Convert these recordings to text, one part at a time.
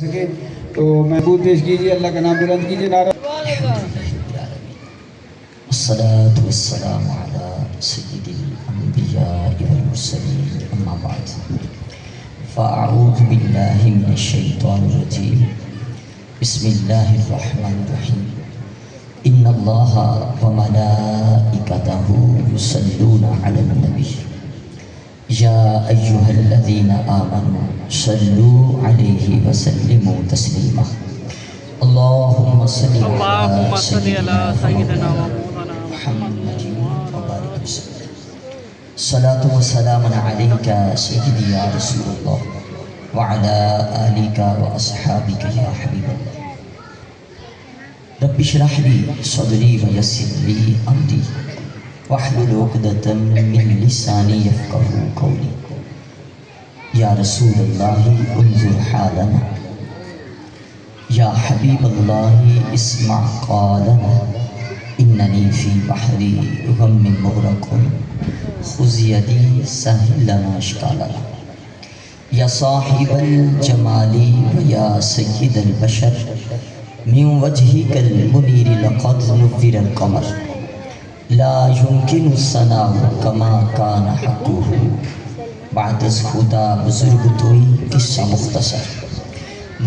سکے تو محبوب پیش کیجئے، اللہ کا نام بلند کیجئے. نعرہ الصلاة والسلام على سید الانبیاء والمرسلین اما بعد فاعوذ باللہ من الشیطان الرجیم بسم اللہ الرحمن الرحیم ان اللہ وملائکتہ یصلون علی النبی یا ایہا الذین آمنوا صلوا علیہ وسلموا تسلیما اللہم صلی علی سیدنا محمد وبارک وسلم صلاة و سلام علیک سیدی یا رسول اللہ وعلا آلک و اصحابک یا حبیب اللہ. رب اشرح لی صدری ویسر لی امری واحلل عقدۃ من لسانی یفقہوا قولی. یا رسول اللہ انظر حالنا یا حبیب اللہ اسمع قالنا اننی فی بحری غم مغرق خذ یدی سہل لنا اشکالنا. یا صاحب الجمال و یا سید البشر من وجہک المنیر لقد نور القمر لا يمکن الثناء کما کان حقہ. بعد از خدا بزرگ توئی قصہ مختصر.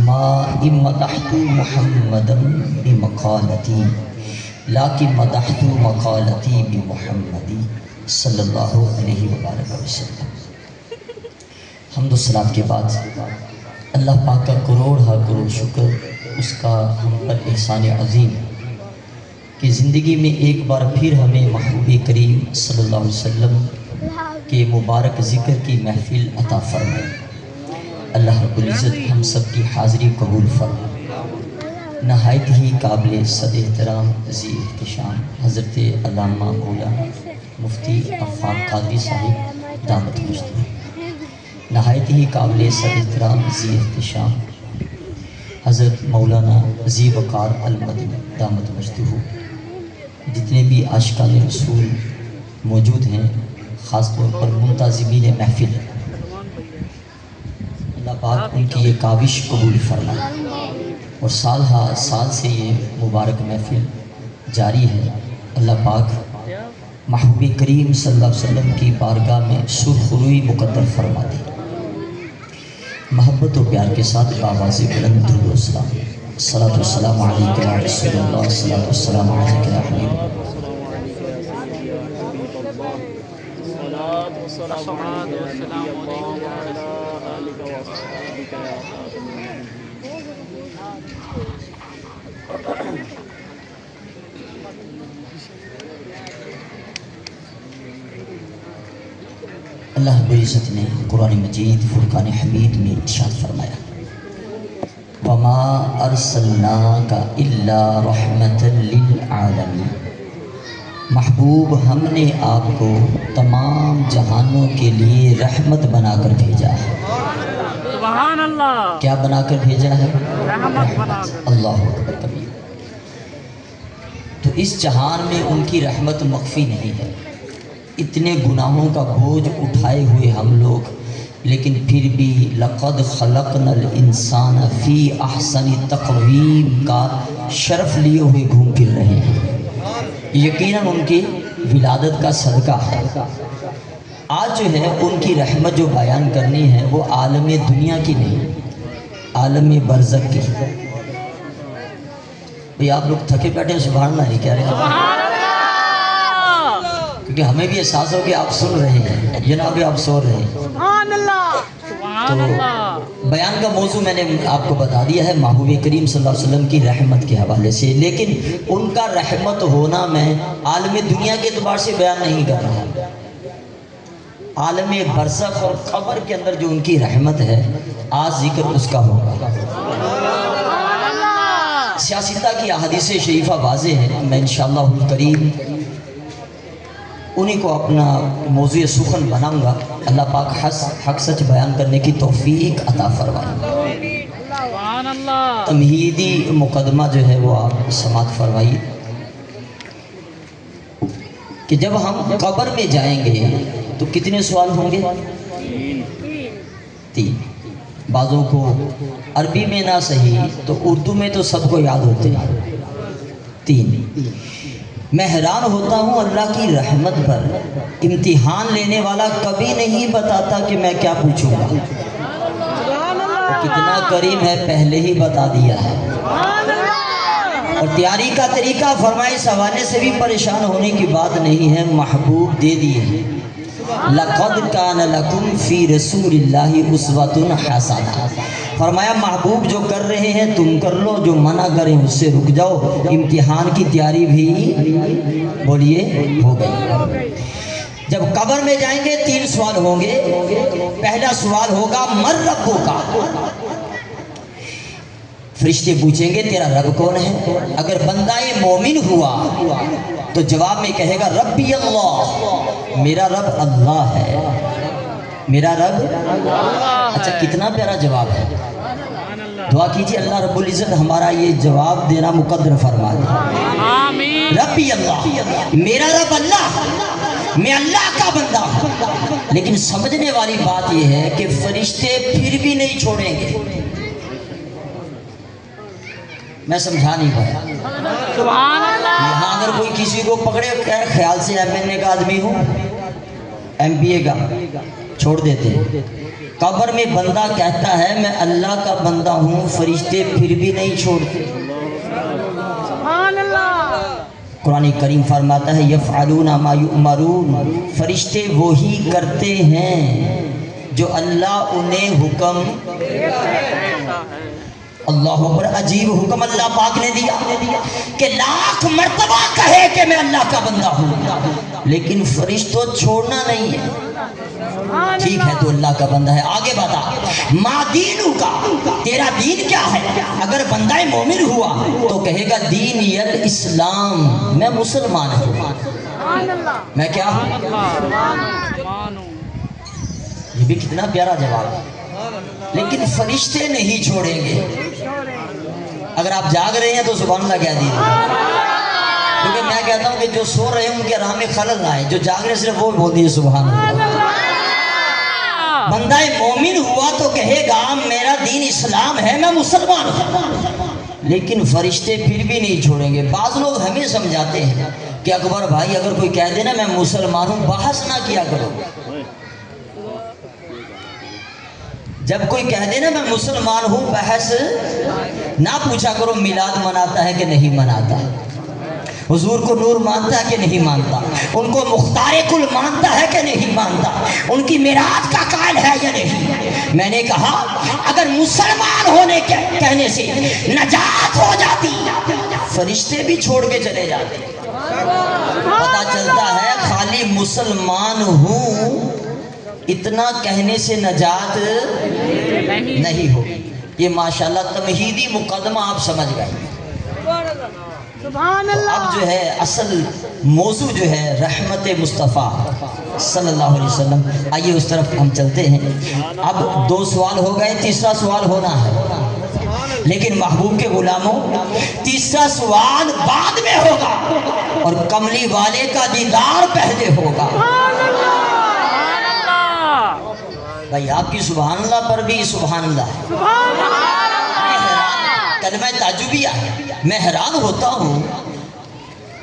ما امدحت محمدا بمقالتی لیکن مدحت مقالتی بمحمدی صلی اللہ علیہ وآلہ وسلم. حمد و صلات کے بعد اللہ پاک کا کروڑ شکر اس کا ہم پر احسان عظیم کہ زندگی میں ایک بار پھر ہمیں محبوب کریم صلی اللہ علیہ وسلم کے مبارک ذکر کی محفل عطا فرمائے. اللہ رب العزت ہم سب کی حاضری قبول فرمائے. نہایت ہی قابل صد احترام ذی احتشام حضرت علامہ مولانا مفتی آفاق قادری صاحب دامت مجدہ. نہایت ہی قابل صد احترام ذی احتشام حضرت مولانا ذی وقار المدنی دامت مجدہ. جتنے بھی عاشقان رسول موجود ہیں خاص طور پر منتظمین محفل، اللہ پاک ان کی یہ کاوش قبول فرمائے اور سال ہا سال سے یہ مبارک محفل جاری ہے. اللہ پاک محبوب کریم صلی اللہ علیہ وسلم کی بارگاہ میں سرخ روئی مقدر فرما دے. محبت و پیار کے ساتھ بآواز بلند درود و سلام. صلاۃ والسلام علیک یا رسول اللہ، صلاۃ والسلام علیک یا حبیب اللہ. اللہ رب العزت نے قرآن مجید فرقان حمید میں ارشاد فرمایا وَمَا أَرْسَلْنَاكَ إِلَّا رَحْمَةً لِلْعَالَمِينَ. محبوب ہم نے آپ کو تمام جہانوں کے لیے رحمت بنا کر بھیجا ہے. سبحان اللہ. کیا بنا کر بھیجا ہے؟ رحمت. اللہ اکبر کبیر. تو اس جہان میں ان کی رحمت مخفی نہیں ہے. اتنے گناہوں کا بوجھ اٹھائے ہوئے ہم لوگ، لیکن پھر بھی لقد خلقنا الانسان فی احسن تقویم کا شرف لیے ہوئے گھوم پھر رہے ہیں. یقیناً ان کی ولادت کا صدقہ ہے. آج جو ہے ان کی رحمت جو بیان کرنی ہے وہ عالم دنیا کی نہیں، عالم برزخ کی. بھئی آپ لوگ تھکے بیٹھے ہیں، سبحان اللہ نہیں کہہ رہے ہیں؟ کیونکہ ہمیں بھی احساس ہو کہ آپ سن رہے ہیں، یہ نہ کہ آپ سو رہے ہیں. سبحان اللہ. سبحان اللہ. تو بیان کا موضوع میں نے آپ کو بتا دیا ہے محبوب کریم صلی اللہ علیہ وسلم کی رحمت کے حوالے سے، لیکن ان کا رحمت ہونا میں عالم دنیا کے اعتبار سے بیان نہیں کر رہا. عالم برزخ اور قبر کے اندر جو ان کی رحمت ہے آج ذکر اس کا ہوگا. سیاستہ کی احادیث شریفہ واضح ہے. میں انشاءاللہ الکریم انہیں کو اپنا موضوع سخن بناؤں گا. اللہ پاک حق سچ بیان کرنے کی توفیق عطا فرمائے. تمہیدی مقدمہ جو ہے وہ آپ سماعت فرمائیے کہ جب ہم قبر میں جائیں گے تو کتنے سوال ہوں گے؟ تین. بعضوں کو عربی میں نہ صحیح تو اردو میں تو سب کو یاد ہوتے ہیں 3۔ میں حیران ہوتا ہوں اللہ کی رحمت پر، امتحان لینے والا کبھی نہیں بتاتا کہ میں کیا پوچھوں گا، وہ کتنا کریم ہے پہلے ہی بتا دیا ہے۔ اور تیاری کا طریقہ فرمائے اس حوالے سے بھی پریشان ہونے کی بات نہیں ہے، محبوب دے دیے ہیں۔ لَقَدْ كَانَ لَكُمْ فِي رَسُولِ اللَّهِ أُسْوَةٌ حَسَنَةٌ، فرمایا محبوب جو کر رہے ہیں تم کر لو، جو منع کریں اس سے رک جاؤ۔ امتحان کی تیاری بھی بولیے ہو گئی۔ جب قبر میں جائیں گے 3 سوال ہوں گے۔ پہلا سوال ہوگا من ربک، فرشتے پوچھیں گے تیرا رب کون ہے؟ اگر بندہ مومن ہوا تو جواب میں کہے گا ربی اللہ، میرا رب اللہ ہے، میرا رب۔ اچھا کتنا پیارا جواب ہے، دعا کیجیے اللہ رب العزت ہمارا یہ جواب دینا مقدر فرما دے۔ آمین۔ ربی اللہ، میرا رب اللہ، میں اللہ کا بندہ ہوں۔ لیکن سمجھنے والی بات یہ ہے کہ فرشتے پھر بھی نہیں چھوڑیں گے۔ میں سمجھا نہیں پایا۔ سبحان اللہ۔ یہاں اگر کوئی کسی کو پکڑے خیال سے MNA کا آدمی ہوں، MPA کا، چھوڑ دیتے ہیں۔ قبر میں بندہ کہتا ہے میں اللہ کا بندہ ہوں، فرشتے پھر بھی نہیں چھوڑتے۔ سبحان اللہ۔ قرآن کریم فرماتا ہے یفعلون ما یؤمرون، فرشتے وہی کرتے ہیں جو اللہ انہیں حکم۔ اللہ اکبر، عجیب حکم اللہ پاک نے دیا کہ لاکھ مرتبہ کہے کہ میں اللہ کا بندہ ہوں، لیکن فرشتوں چھوڑنا نہیں ہے۔ ٹھیک ہے تو اللہ کا بندہ ہے، آگے بتا ما دینو کا، تیرا دین کیا ہے؟ اگر بندہ مومن ہوا تو کہے گا دین یل اسلام، میں مسلمان ہوں۔ میں کیا ہوں؟ یہ بھی کتنا پیارا جواب ہے۔ لیکن فرشتے نہیں چھوڑیں گے۔ اگر آپ جاگ رہے ہیں تو سبحان اللہ کہہ دیجیے، کیونکہ میں کہتا ہوں کہ جو سو رہے ہیں ان کے راہ میں خلل نہ آئے، جو جاگ رہے صرف وہ بول دیجیے سبحان اللہ۔ بندہ مومن ہوا تو کہے گا میرا دین اسلام ہے، میں مسلمان ہوں، لیکن فرشتے پھر بھی نہیں چھوڑیں گے۔ بعض لوگ ہمیں سمجھاتے ہیں کہ اکبر بھائی اگر کوئی کہہ دے نا میں مسلمان ہوں، بحث نہ کیا کرو۔ جب کوئی کہہ دے نا میں مسلمان ہوں، بحث نہ پوچھا کرو میلاد مناتا ہے کہ نہیں مناتا، حضور کو نور مانتا ہے کہ نہیں مانتا، ان کو مختار کل مانتا ہے کہ نہیں مانتا، ان کی معراج کا قائل ہے یا نہیں۔ میں نے کہا اگر مسلمان ہونے کے کہنے سے نجات ہو جاتی، فرشتے بھی چھوڑ کے چلے جاتے۔ پتہ چلتا ہے خالی مسلمان ہوں اتنا کہنے سے نجات نہیں ہوگی۔ یہ ماشاءاللہ تمہیدی مقدمہ آپ سمجھ گئے۔ سبحان اللہ۔ اب جو ہے اصل موضوع جو ہے رحمت مصطفیٰ صلی اللہ علیہ وسلم، آئیے اس طرف ہم چلتے ہیں۔ اب 2 سوال ہو گئے، تیسرا سوال ہونا ہے، لیکن محبوب کے غلاموں تیسرا سوال بعد میں ہوگا اور کملی والے کا دیدار پہلے ہوگا۔ بھائی آپ کی سبحان اللہ پر بھی سبحان اللہ ہے۔ کلمہ تعجبیہ ہے۔ میں حیران ہوتا ہوں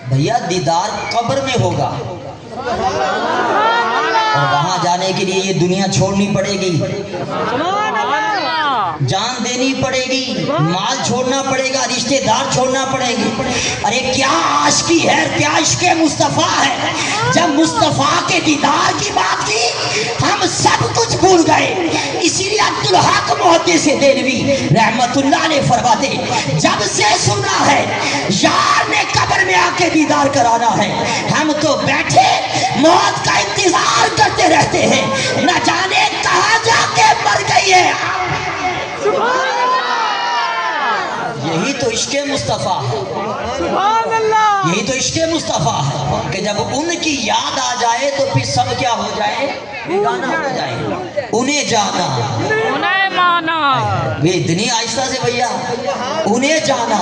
بھیا دیدار قبر میں ہوگا اور وہاں جانے کے لیے یہ دنیا چھوڑنی پڑے گی، جان دینی پڑے گی، مال چھوڑنا پڑے گا، رشتہ دار چھوڑنا پڑے گی۔ ارے کیا عاشقی ہے، کیا عشق مصطفیٰ ہے۔ جب مصطفیٰ کے دیدار کی بات کی ہم سب کچھ بھول گئے۔ اسی لیے عبدالحق محدث دہلوی رحمت اللہ علیہ فرماتے جب سے سنا ہے یار نے قبر میں آ کے دیدار کرانا ہے، ہم تو بیٹھے موت کا انتظار کرتے رہتے ہیں، نہ جانے کہاں جا کے مر گئی ہے۔ یہی تو عشق مصطفیٰ ہے، یہی تو عشق مصطفیٰ ہے کہ جب ان کی یاد آ جائے تو پھر سب کیا ہو جائے، بیگانہ ہو جائے۔ انہیں جانا، انہیں مانا، یہ اتنی آہستہ سے بھیا، انہیں جانا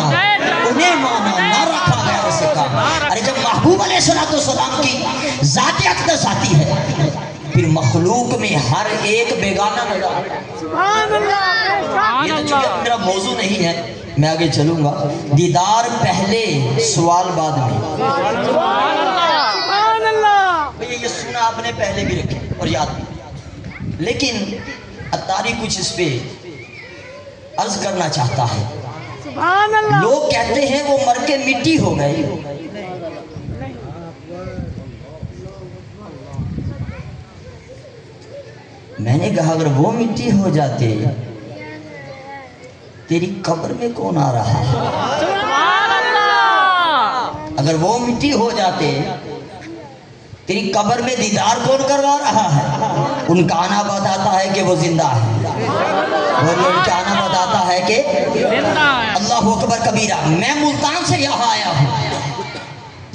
انہیں مانا، نہ رکھا غیر سے کام۔ ارے جب محبوب علیہ السلام کی ذات اقدس آتی ہے پھر مخلوق میں ہر ایک بیگانہ نظر آتا ہے۔ یہ تو چونکہ میرا موضوع نہیں ہے، میں آگے چلوں گا۔ دیدار پہلے، سوال بعد میں۔ یہ سنا آپ نے پہلے بھی رکھے اور یاد بھی، لیکن اتاری کچھ اس پہ عرض کرنا چاہتا ہے۔ لوگ کہتے ہیں وہ مر کے مٹی ہو گئے، میں نے کہا اگر وہ مٹی ہو جاتے تیری قبر میں کون آ رہا ہے؟ اگر وہ مٹی ہو جاتے تیری قبر میں دیدار کون کروا رہا ہے؟ ان کا آنا بتاتا ہے کہ وہ زندہ ہے، اور ان کا آنا بتاتا ہے کہ اللہ اکبر کبیرہ۔ میں ملتان سے یہاں آیا ہوں،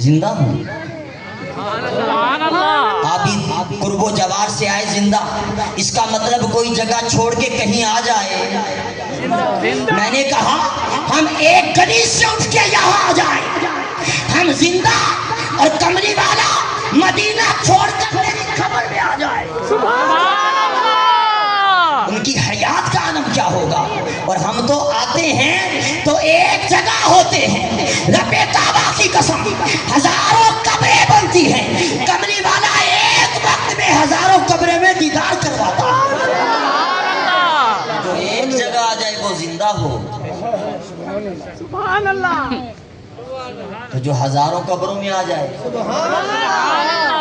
زندہ ہوں۔ آپ قرب و جوار سے آئے زندہ، اس کا مطلب کوئی جگہ چھوڑ کے کہیں آ جائے۔ میں نے کہا ہم ایک گلی سے اٹھ کے یہاں آ جائیں، ہم زندہ اور کمری والا مدینہ چھوڑ کر میری خبر میں آ جائے، ان کی حیات کا عالم کیا ہوگا؟ اور ہم تو آتے ہیں تو ایک جگہ ہوتے ہیں، رب کعبہ کی قسم ہزاروں قبریں بنتی ہیں، کمری والا ایک وقت میں ہزاروں قبریں میں دیدار کرواتا ہے۔ جو ایک جگہ آ جائے وہ زندہ ہو، سبحان اللہ، تو جو ہزاروں قبروں میں آ جائے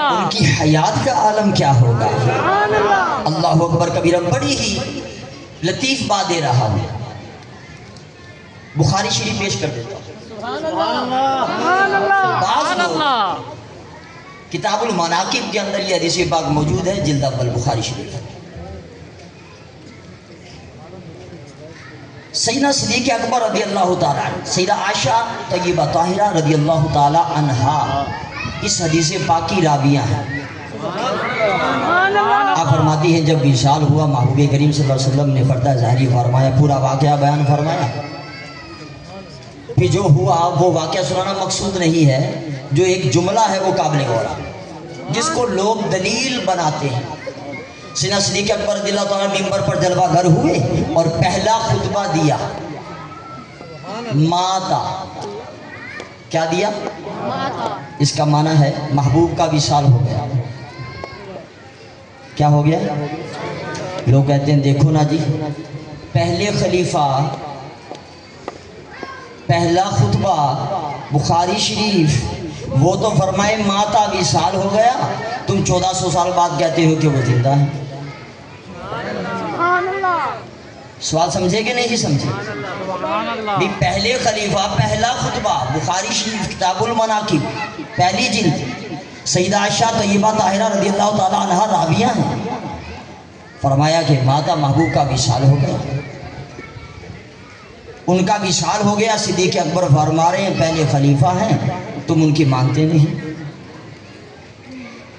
ان کی حیات کا عالم کیا ہوگا؟ اللہ اکبر کبیرہ۔ بڑی ہی لطیف بات دے رہا ہوں، بخاری شریف پیش کر دیتا ہوں۔ بعض لوگ کتاب المناقب کے اندر یہ حدیث پاک موجود ہے، جلد اول بخاری شریف۔ سیدنا صدیق اکبر رضی اللہ تعالیٰ عنہ، سیدہ عائشہ طیبہ طاہرہ رضی اللہ تعالیٰ عنہا اس حدیث پاک کی راویہ ہیں۔ آپ فرماتی ہیں جب وصال ہوا محبوب کریم صلی اللہ علیہ وسلم نے پردہ ظاہری فرمایا، پورا واقعہ بیان فرمایا۔ پھر جو ہوا وہ واقعہ سنانا مقصود نہیں ہے، جو ایک جملہ ہے وہ قابل غور ہے، جس کو لوگ دلیل بناتے ہیں۔ سیدنا صدیق اکبر رضی اللہ تعالیٰ ممبر پر جلوہ گر ہوئے اور پہلا خطبہ دیا، ماتا۔ کیا دیا؟ اس کا معنی ہے محبوب کا وصال ہو گیا۔ کیا ہو گیا؟ لوگ کہتے ہیں دیکھو نا جی، پہلے خلیفہ پہلا خطبہ بخاری شریف، وہ تو فرمائے ماتا وصال ہو گیا، تم 1400 سال بعد کہتے ہو کہ وہ زندہ ہے۔ سوال سمجھے کہ نہیں سمجھے؟ بھی پہلے خلیفہ پہلا خطبہ بخاری شریف کتاب المناقب پہلی جلد، سیدہ عائشہ طیبہ طاہرہ رضی اللہ تعالیٰ عنہا راویہ ہیں، فرمایا کہ ماتا محبوب کا وصال ہو گیا، ان کا وصال ہو گیا۔ صدیق اکبر فرما رہے ہیں پہلے خلیفہ ہیں، تم ان کی مانتے نہیں۔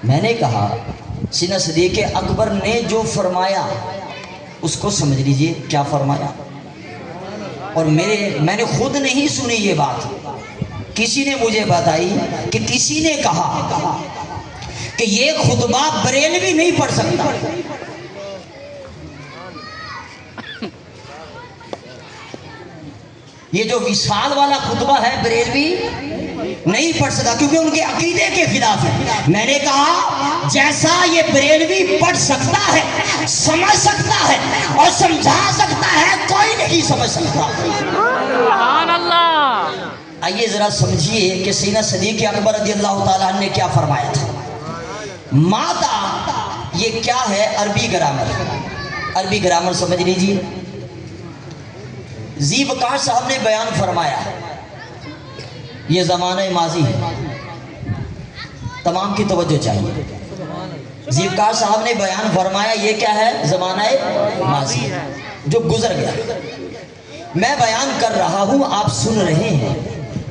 میں نے کہا سیدنا صدیق اکبر نے جو فرمایا اس کو سمجھ لیجئے کیا فرمایا، اور میں نے خود نہیں سنی یہ بات، کسی نے مجھے بتائی کہ کسی نے کہا کہ یہ خطبہ بریلوی نہیں پڑھ سکتا۔ یہ جو وصال والا خطبہ ہے بریلوی نہیں پڑھ سکتا، کیونکہ ان کے عقیدے کے خلاف ہے۔ میں نے کہا جیسا یہ بریلوی پڑھ سکتا ہے، سمجھ سکتا ہے اور سمجھا سکتا ہے، کوئی نہیں سمجھ سکتا۔ سبحان اللہ۔ آئیے ذرا سمجھیے کہ سیدنا صدیق اکبر رضی اللہ تعالیٰ عنہ نے کیا فرمایا تھا۔ ماتا یہ کیا ہے؟ عربی گرامر، عربی گرامر سمجھ لیجیے۔ ذی وقار صاحب نے بیان فرمایا یہ زمانہ ماضی ہے، تمام کی توجہ چاہیے۔ ذی وقار صاحب نے بیان فرمایا یہ کیا ہے؟ زمانہ ماضی جو گزر گیا۔ میں بیان کر رہا ہوں، آپ سن رہے ہیں،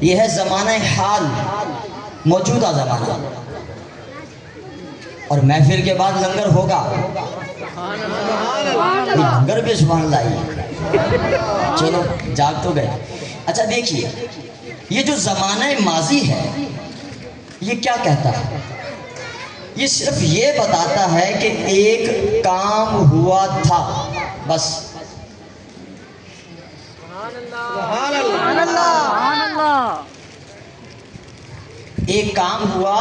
یہ ہے زمانہ حال، موجودہ زمانہ۔ اور محفل کے بعد لنگر ہوگا، لنگر بھی سبحان اللہ ہی۔ چلو جاگ تو گئے۔ اچھا دیکھیے، یہ جو زمانہ ماضی ہے یہ کیا کہتا ہے؟ یہ صرف یہ بتاتا ہے کہ ایک کام ہوا تھا بس. سبحان اللہ. ایک کام ہوا،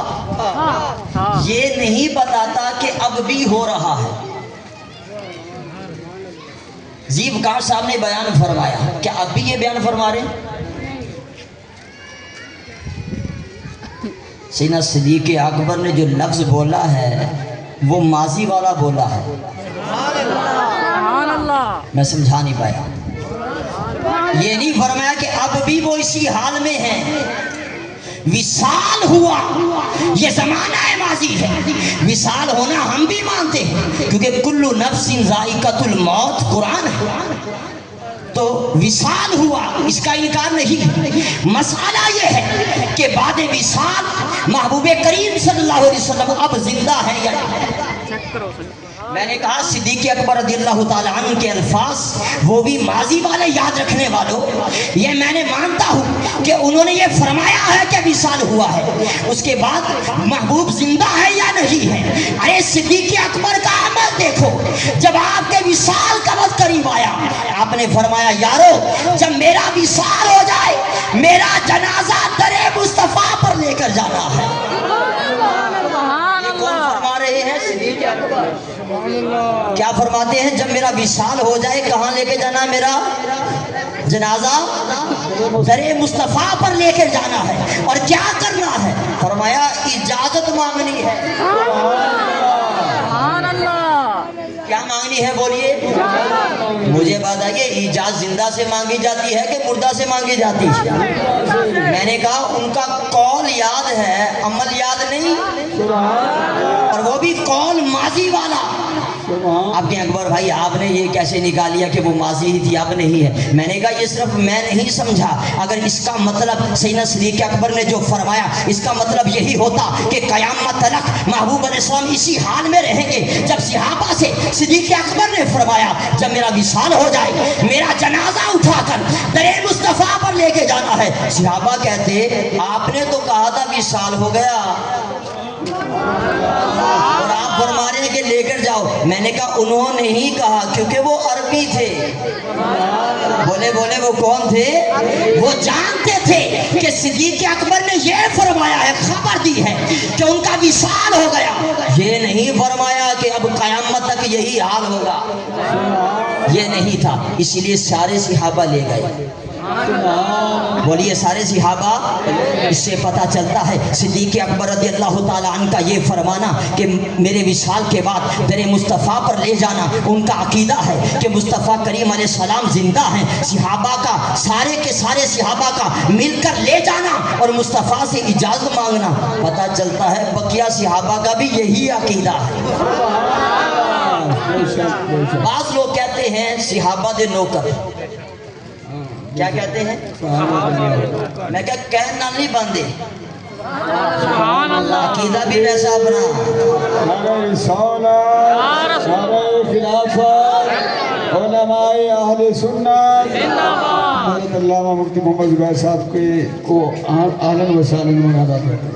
یہ نہیں بتاتا کہ اب بھی ہو رہا ہے. ذیبکار صاحب نے بیان فرمایا، کیا اب بھی یہ بیان فرما رہے ہیں؟ سیدنا صدیق اکبر نے جو لفظ بولا ہے وہ ماضی والا بولا ہے. سبحان اللہ. میں سمجھا نہیں پایا. یہ نہیں فرمایا کہ اب بھی وہ اسی حال میں ہیں. وصال ہوا، یہ زمانہ ماضی ہے. وصال ہونا ہم بھی مانتے ہیں کیونکہ کل نفس ذائقۃ الموت قرآن ہے. تو وصال ہوا، اس کا انکار نہیں. مسئلہ یہ ہے کہ بعد وصال محبوب کریم صلی اللہ علیہ وسلم اب زندہ ہے یا نہیں. میں نے کہا صدیق اکبر رضی اللہ تعالیٰ عنہ کے الفاظ وہ بھی ماضی والے یاد رکھنے والوں، یہ میں نے مانتا ہوں کہ انہوں نے یہ فرمایا ہے کہ وصال ہوا ہے. اس کے بعد محبوب زندہ ہے یا نہیں ہے. ارے صدیق اکبر کا عمل دیکھو، جب آپ کے وصال کا وقت قریب آیا آپ نے فرمایا یارو جب میرا وصال ہو جائے میرا جنازہ در مصطفیٰ پر لے کر جانا ہے. یہ کون فرما رہے ہیں؟ صدیق اکبر. کیا فرماتے ہیں؟ جب میرا وصال ہو جائے کہاں لے کے جانا؟ میرا جنازہ در مصطفیٰ پر لے کے جانا ہے. اور کیا کرنا ہے؟ فرمایا اجازت مانگنی ہے. سبحان اللہ. کیا مانگنی ہے بولیے؟ مجھے بات آئیے اجازت زندہ سے مانگی جاتی ہے کہ مردہ سے مانگی جاتی ہے؟ میں نے کہا ان کا قول یاد ہے عمل یاد نہیں، اور وہ بھی قول ماضی والا. آپ کے اکبر بھائی آپ نے یہ کیسے نکالیا کہ وہ ماضی ہی تھی اب نہیں ہے؟ میں نے کہا یہ صرف میں نہیں سمجھا. اگر اس کا مطلب سیدنا صدیق اکبر نے جو فرمایا اس کا مطلب یہی ہوتا کہ قیامت تک محبوب علیہ السلام اسی حال میں رہیں گے. جب صحابہ سے صدیق اکبر نے فرمایا جب میرا وصال ہو جائے میرا جنازہ اٹھا کر در مصطفیٰ پر لے کے جانا ہے، صحابہ کہتے آپ نے تو کہا تھا وصال ہو گیا اور آپ فرما رہے ہیں کہ لے کر جاؤ. میں نے کہا انہوں نے ہی کہا کیونکہ وہ عربی تھے. بولے وہ کون تھے؟ وہ جانتے تھے کہ صدیق اکبر نے یہ فرمایا ہے، خبر دی ہے کہ ان کا وصال ہو گیا. یہ نہیں فرمایا کہ اب قیامت تک یہی حال ہوگا، یہ نہیں تھا. اسی لیے سارے صحابہ لے گئے. بولیے سارے صحابہ. اس سے پتہ چلتا ہے صدیق اکبر رضی اللہ تعالیٰ عنہ کا یہ فرمانا کہ میرے وصال کے بعد در مصطفیٰ پر لے جانا، ان کا عقیدہ ہے کہ مصطفیٰ کریم علیہ السلام زندہ ہیں. صحابہ کا سارے کے سارے صحابہ کا مل کر لے جانا اور مصطفیٰ سے اجازت مانگنا. پتہ چلتا ہے بقیہ صحابہ کا بھی یہی عقیدہ ہے. بعض لوگ کہتے ہیں صحابہ دے نوکر. کیا کہتے ہیں؟ میں کہا کہنا نہیں باندھے. سبحان اللہ. عقیدہ بھی ویسا اپنا. نعرہ رسالت، نعرہ خلافت، علماء اہل سنت زندہ باد. حضرت علامہ مفتی محمد زبیر صاحب کو اہلاً و سہلاً منادات کرتے ہیں.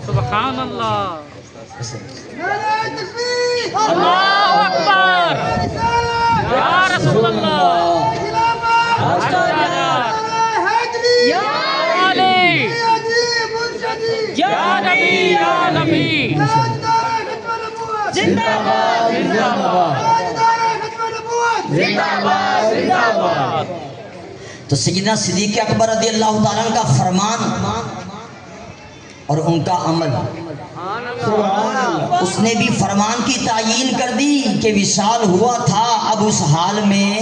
سبحان اللہ. اللہ اکبر. یا رسول اللہ. یا علی. یا نبی یا نبی. زندہ باد زندہ باد زندہ باد زندہ باد. تو سیدنا صدیق اکبر رضی اللہ تعالیٰ عنہ کا فرمان اور ان کا عمل، اس نے بھی فرمان کی تعیین کر دی کہ وصال ہوا تھا اب اس حال میں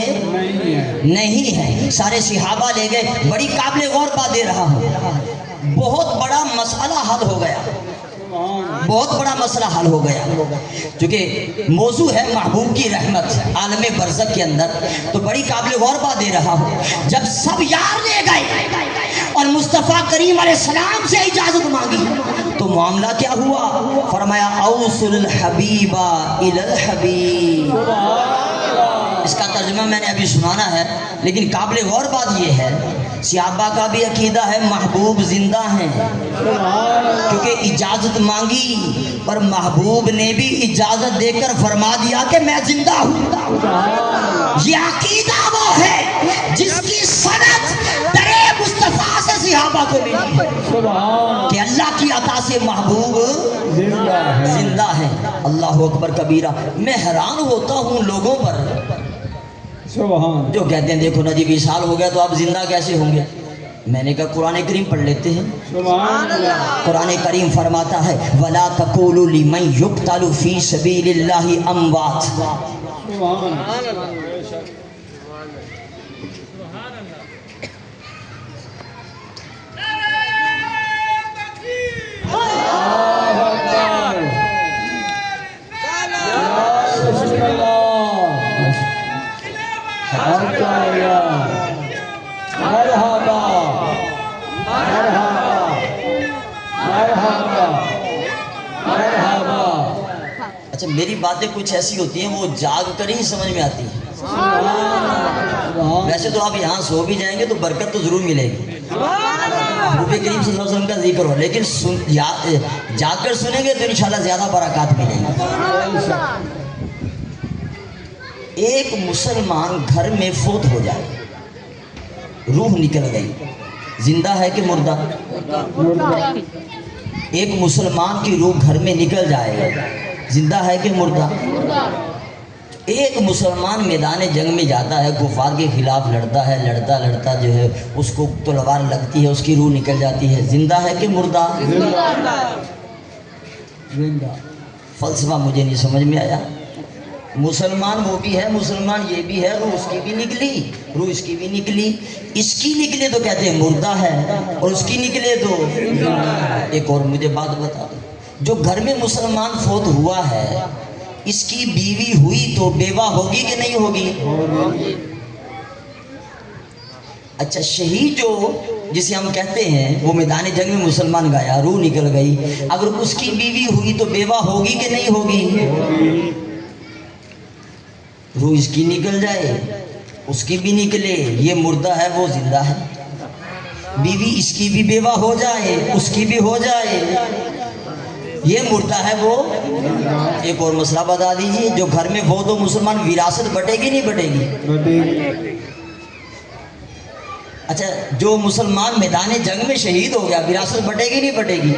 نہیں ہے. سارے صحابہ لے گئے. بڑی قابل غور بات دے رہا ہوں، بہت بڑا مسئلہ حل ہو گیا. بہت بڑا مسئلہ حل ہو گیا چونکہ موضوع ہے محبوب کی رحمت عالم برزخ کے اندر. تو بڑی قابل غور بات دے رہا ہوں. جب سب یار لے گئے اور مصطفیٰ کریم علیہ السلام سے اجازت مانگی تو معاملہ کیا ہوا؟ فرمایا اوصل الحبیب الی الحبیب. اس کا ترجمہ میں نے ابھی سنانا ہے لیکن قابل غور بات یہ ہے صحابہ کا بھی عقیدہ ہے محبوب زندہ ہیں، کیونکہ اجازت مانگی پر محبوب نے بھی اجازت دے کر فرما دیا کہ میں زندہ ہوں۔ یہ عقیدہ وہ ہے جس کی سند درے مصطفیٰ سے صحابہ کو ملی ہے کہ اللہ کی عطا سے محبوب زندہ ہے۔ اللہ اکبر کبیرہ۔ میں حیران ہوتا ہوں لوگوں پر جو کہتے ہیں دیکھو نا جی 20 سال ہو گیا تو آپ زندہ کیسے ہوں گے؟ میں نے کہا قرآن کریم پڑھ لیتے ہیں۔ قرآن کریم فرماتا ہے وَلَا تَقُولُوا لِمَنْ يُقْتَلُ فِي سَبِيلِ اللَّهِ أَمْوَاتٌ۔ اچھا میری باتیں کچھ ایسی ہوتی ہیں وہ جاگ کر ہی سمجھ میں آتی ہیں، ویسے تو آپ یہاں سو بھی جائیں گے تو برکت تو ضرور ملے گی، محبوب کریم صلی اللہ علیہ وسلم کا ذکر ہو، لیکن جاگ کر سنیں گے تو انشاءاللہ زیادہ برکات ملے گی۔ ایک مسلمان گھر میں فوت ہو جائے، روح نکل گئی، زندہ ہے کہ مردہ؟ ایک مسلمان کی روح گھر میں نکل جائے، زندہ ہے کہ مردہ؟ ایک مسلمان میدان جنگ میں جاتا ہے، کفار کے خلاف لڑتا ہے، لڑتا لڑتا جو ہے اس کو تلوار لگتی ہے، اس کی روح نکل جاتی ہے، زندہ ہے کہ مردہ؟ زندہ۔ فلسفہ مجھے نہیں سمجھ میں آیا۔ مسلمان وہ بھی ہے، مسلمان یہ بھی ہے، روح اس کی بھی نکلی، روح اس کی بھی نکلی، اس کی نکلے تو کہتے ہیں مردہ ہے اور اس کی نکلے تو۔ ایک اور مجھے بات بتا دو، جو گھر میں مسلمان فوت ہوا ہے اس کی بیوی ہوئی تو بیوہ ہوگی کہ نہیں ہوگی؟ اچھا شہید جو جسے ہم کہتے ہیں وہ میدان جنگ میں مسلمان گیا، روح نکل گئی، اگر اس کی بیوی ہوئی تو بیوہ ہوگی کہ نہیں ہوگی؟ روح اس کی نکل جائے، اس کی بھی نکلے، یہ مردہ ہے وہ زندہ ہے، بیوی اس کی بھی بیوہ ہو جائے، اس کی بھی ہو جائے، یہ مردہ ہے وہ۔ ایک اور مسئلہ بتا دیجئے، جو گھر میں وہ دو مسلمان وراثت بٹے گی نہیں بٹے گی؟ اچھا جو مسلمان میدان جنگ میں شہید ہو گیا وراثت بٹے گی نہیں بٹے گی؟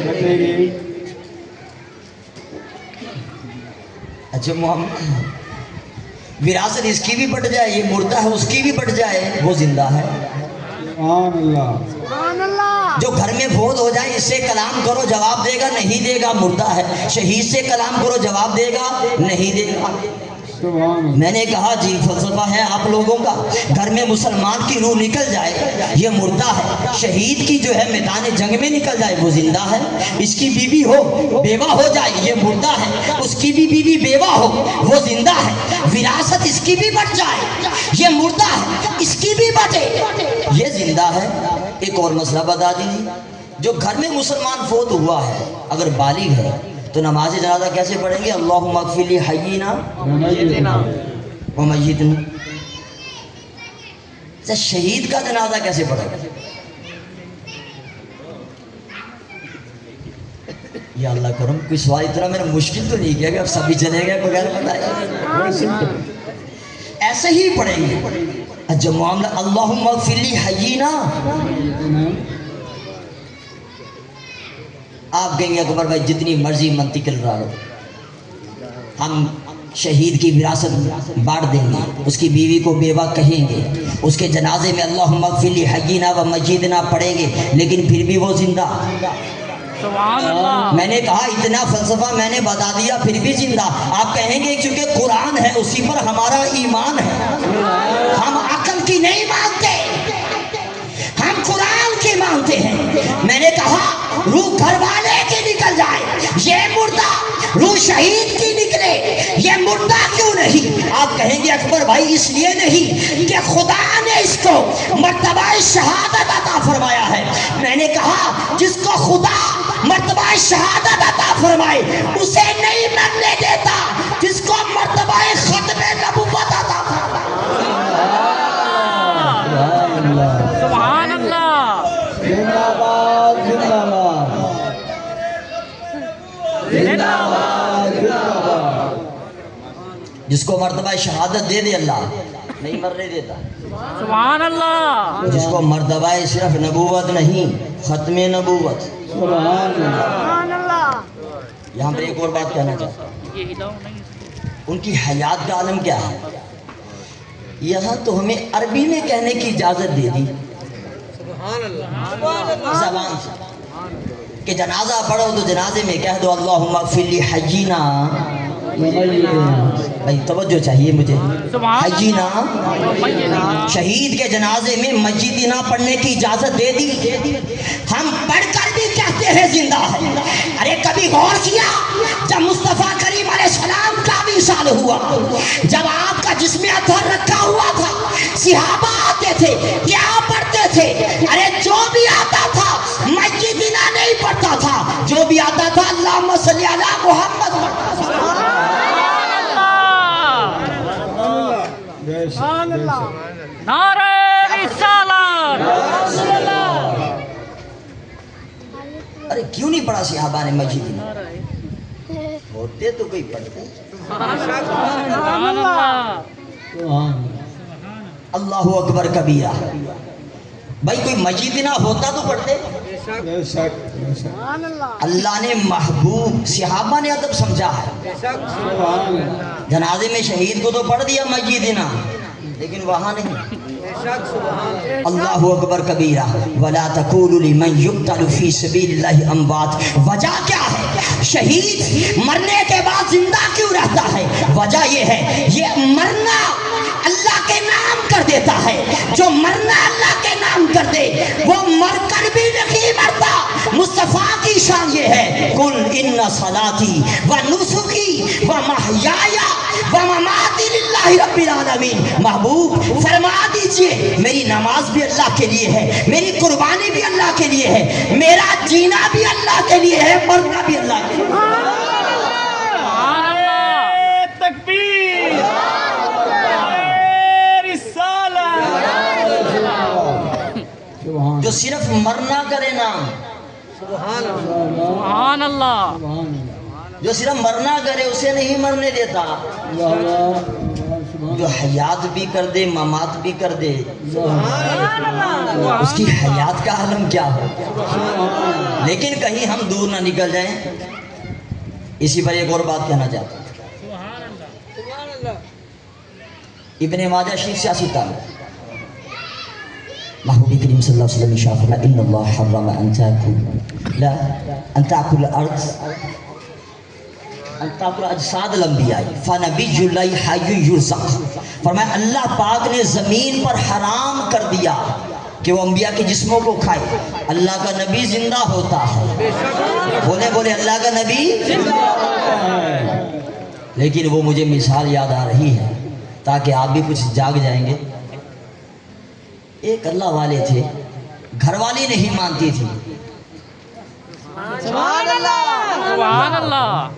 اچھا محمد وراثت اس کی بھی بٹ جائے، یہ مردہ ہے، اس کی بھی بٹ جائے، وہ زندہ ہے۔ جو گھر میں فوت ہو جائے اس سے کلام کرو جواب دے گا نہیں دے گا، مردہ ہے، شہید سے کلام کرو جواب دے گا نہیں دے گا۔ میں نے کہا جی فلسفہ ہے آپ لوگوں کا، گھر میں مسلمان کی روح نکل جائے یہ مردہ ہے، شہید کی جو ہے میدان جنگ میں نکل جائے وہ زندہ ہے، اس کی بیوی ہو بیوہ ہو جائے یہ مردہ ہے، اس کی بھی بیوی بیوہ ہو وہ زندہ ہے، وراثت اس کی بھی بٹ جائے یہ مردہ ہے، اس کی بھی بٹے یہ زندہ ہے۔ ایک اور مسئلہ بتا دیجیے، جو گھر میں مسلمان فوت ہوا ہے اگر بالغ ہے تو نماز جنازہ کیسے پڑھیں گے؟ اللہم اغفر لی حیینا و میتنا۔ شہید کا جنازہ کیسے پڑھیں گے؟ یا اللہ کرم، کوئی سوال اتنا میرا مشکل تو نہیں کیا کہ اب سبھی چلے گئے بغیر بتائے، ایسے ہی پڑھیں گے۔ جب معاملہ اللہم اغفر لی حیینا، آپ کہیں گے اکبر بھائی جتنی مرضی منطق رہا ہو، ہم شہید کی وراثت بانٹ دیں گے، اس کی بیوی کو بیوہ کہیں گے، اس کے جنازے میں اللہم اغفر لی حیینا و میتنا پڑھیں گے، لیکن پھر بھی وہ زندہ۔ میں نے کہا اتنا فلسفہ میں نے بتا دیا پھر بھی زندہ۔ آپ کہیں گے کیونکہ قرآن ہے اسی پر ہمارا ایمان ہے، ہم عقل کی نہیں مانتے، ہم قرآن کی مانتے ہیں۔ میں نے کہا روح گھر والے کی نکل جائے یہ مردہ، روح شہید کی نکلے یہ مردہ کیوں نہیں؟ آپ کہیں گے اکبر بھائی اس لیے نہیں کہ خدا نے اس کو مرتبہ شہادت عطا فرمایا ہے۔ میں نے کہا جس کو خدا مرتبہ شہادت عطا فرمائے اسے نہیں مرنے دیتا جس کو مرتبہ ختم نبوت عطا فرمائے۔ سبحان اللہ۔ جس کو مرتبہ شہادت دے دے اللہ نہیں مرنے دیتا. سبحان اللہ. جس کو مرتبہ صرف نبوت نہیں ختم نبوت. سبحان اللہ. یہاں پر ایک اور بات کہنا چاہتا ہوں. یہ ہلاؤ نہیں. ان کی حیات کا عالم کیا ہے؟ یہاں تو ہمیں عربی میں کہنے کی اجازت دے دی زبان سے کہ جنازہ پڑھو تو جنازے میں کہہ دو اللہم اغفر لی حجینا. بھائی توجہ چاہیے مجھے. حجینا شہید کے جنازے میں میتنا پڑھنے کی اجازت دے دی. ہم پڑھ کر بھی کہتے ہیں زندہ ہے. ارے کبھی غور کیا جب مصطفیٰ کریم علیہ السلام کا وصال ہوا، جب آپ کا جسم اطہر رکھا ہوا تھا، صحابہ آتے تھے کیا پڑھتے تھے؟ ارے جو بھی آتا تھا میتنا نہیں پڑھتا تھا، جو بھی آتا تھا اللہم صلی علی محمد پڑھتا تھا. سبحان اللہ. نعرہ رسالت. ارے کیوں نہیں پڑھا صحابہ نے میتنا؟ ہوتے تو کوئی پڑھتے. سبحان اللہ. اللہ اکبر کبیرہ. بھائی کوئی میتنا ہوتا تو پڑھتے. سبحان اللہ. اللہ نے محبوب صحابہ نے ادب سمجھا ہے. جنازے میں شہید کو تو پڑھ دیا میتنا لیکن وہاں نہیں. اللہ اکبر کبیرہ. ولا تقولوا لمن يقتل في سبيل الله اموات. وجہ کیا ہے؟ شہید مرنے کے بعد زندہ کیوں رہتا ہے؟ وجہ یہ ہے یہ مرنا اللہ کے نام کر دیتا ہے. جو مرنا اللہ کے نام کر دے وہ مر کر بھی نہیں مرتا. مصطفیٰ کی شان یہ ہے قل ان صلاتی و نسکی و محیای و مماتی للہ رب العالمین. محبوب فرما دیجئے میری نماز بھی اللہ کے لیے ہے، میری قربانی بھی اللہ کے لیے ہے، میرا جینا بھی اللہ کے لیے ہے، مرنا بھی اللہ کے لیے ہے. سبحان اللہ. تکبیر. جو صرف مرنا کرے نا، سبحان اللہ. جو صرف مرنا کرے اسے نہیں مرنے دیتا. جو حیات بھی کر دے ممات بھی کر دے اس کی حیات کا عالم کیا ہو. لیکن کہیں ہم دور نہ نکل جائیں. اسی پر ایک اور بات کہنا چاہتا ہوں. ابن ماجہ شریف سے آسی تعلق محبوب کریم صلی اللہ علیہ وسلم ارشاد فرمایا ان اللہ حرم ان تاکل الارض ان تاکل اجساد الانبیاء فنبی اللہ حی یرزق. فرمایا اللہ پاک نے زمین پر حرام کر دیا کہ وہ انبیاء کے جسموں کو کھائے. اللہ کا نبی زندہ ہوتا ہے. بولے بولے اللہ کا نبی زندہ ہے. لیکن وہ مجھے مثال یاد آ رہی ہے تاکہ آپ بھی کچھ جاگ جائیں گے. ایک اللہ والے تھے، گھر والی نہیں مانتی تھی. سبحان اللہ. سبحان اللہ.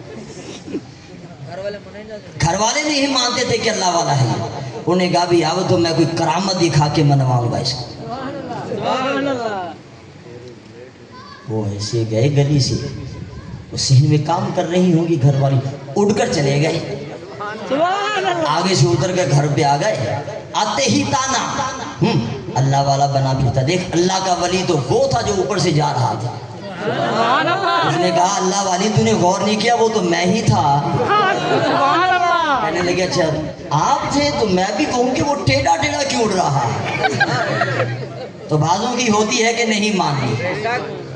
گھر والے نہیں مانتے تھے کہ اللہ والا ہے. انہوں نے کہا بھی اب تو میں کوئی کرامت دکھا کے منواؤں گا اس کو. وہ ایسے گئے گلی سے، وہ صحن میں کام کر رہی ہوں گی، گھر والی اڑ کر چلے گئے. آگے سے اتر کے گھر پہ آ گئے. آتے ہی تانا اللہ والا بنا پھرتا. دیکھ اللہ کا ولی تو وہ تھا جو اوپر سے جا رہا تھا. سبحان اللہ. اس نے کہا اللہ والی تو نے غور نہیں کیا وہ تو میں ہی تھا. سبحان اللہ. کہنے لگے اچھا آپ تھے تو میں بھی کہوں کہ وہ ٹیڑھا ٹیڑھا کیوں اڑ رہا ہے. تو بعضوں کی ہوتی ہے کہ نہیں مانتی.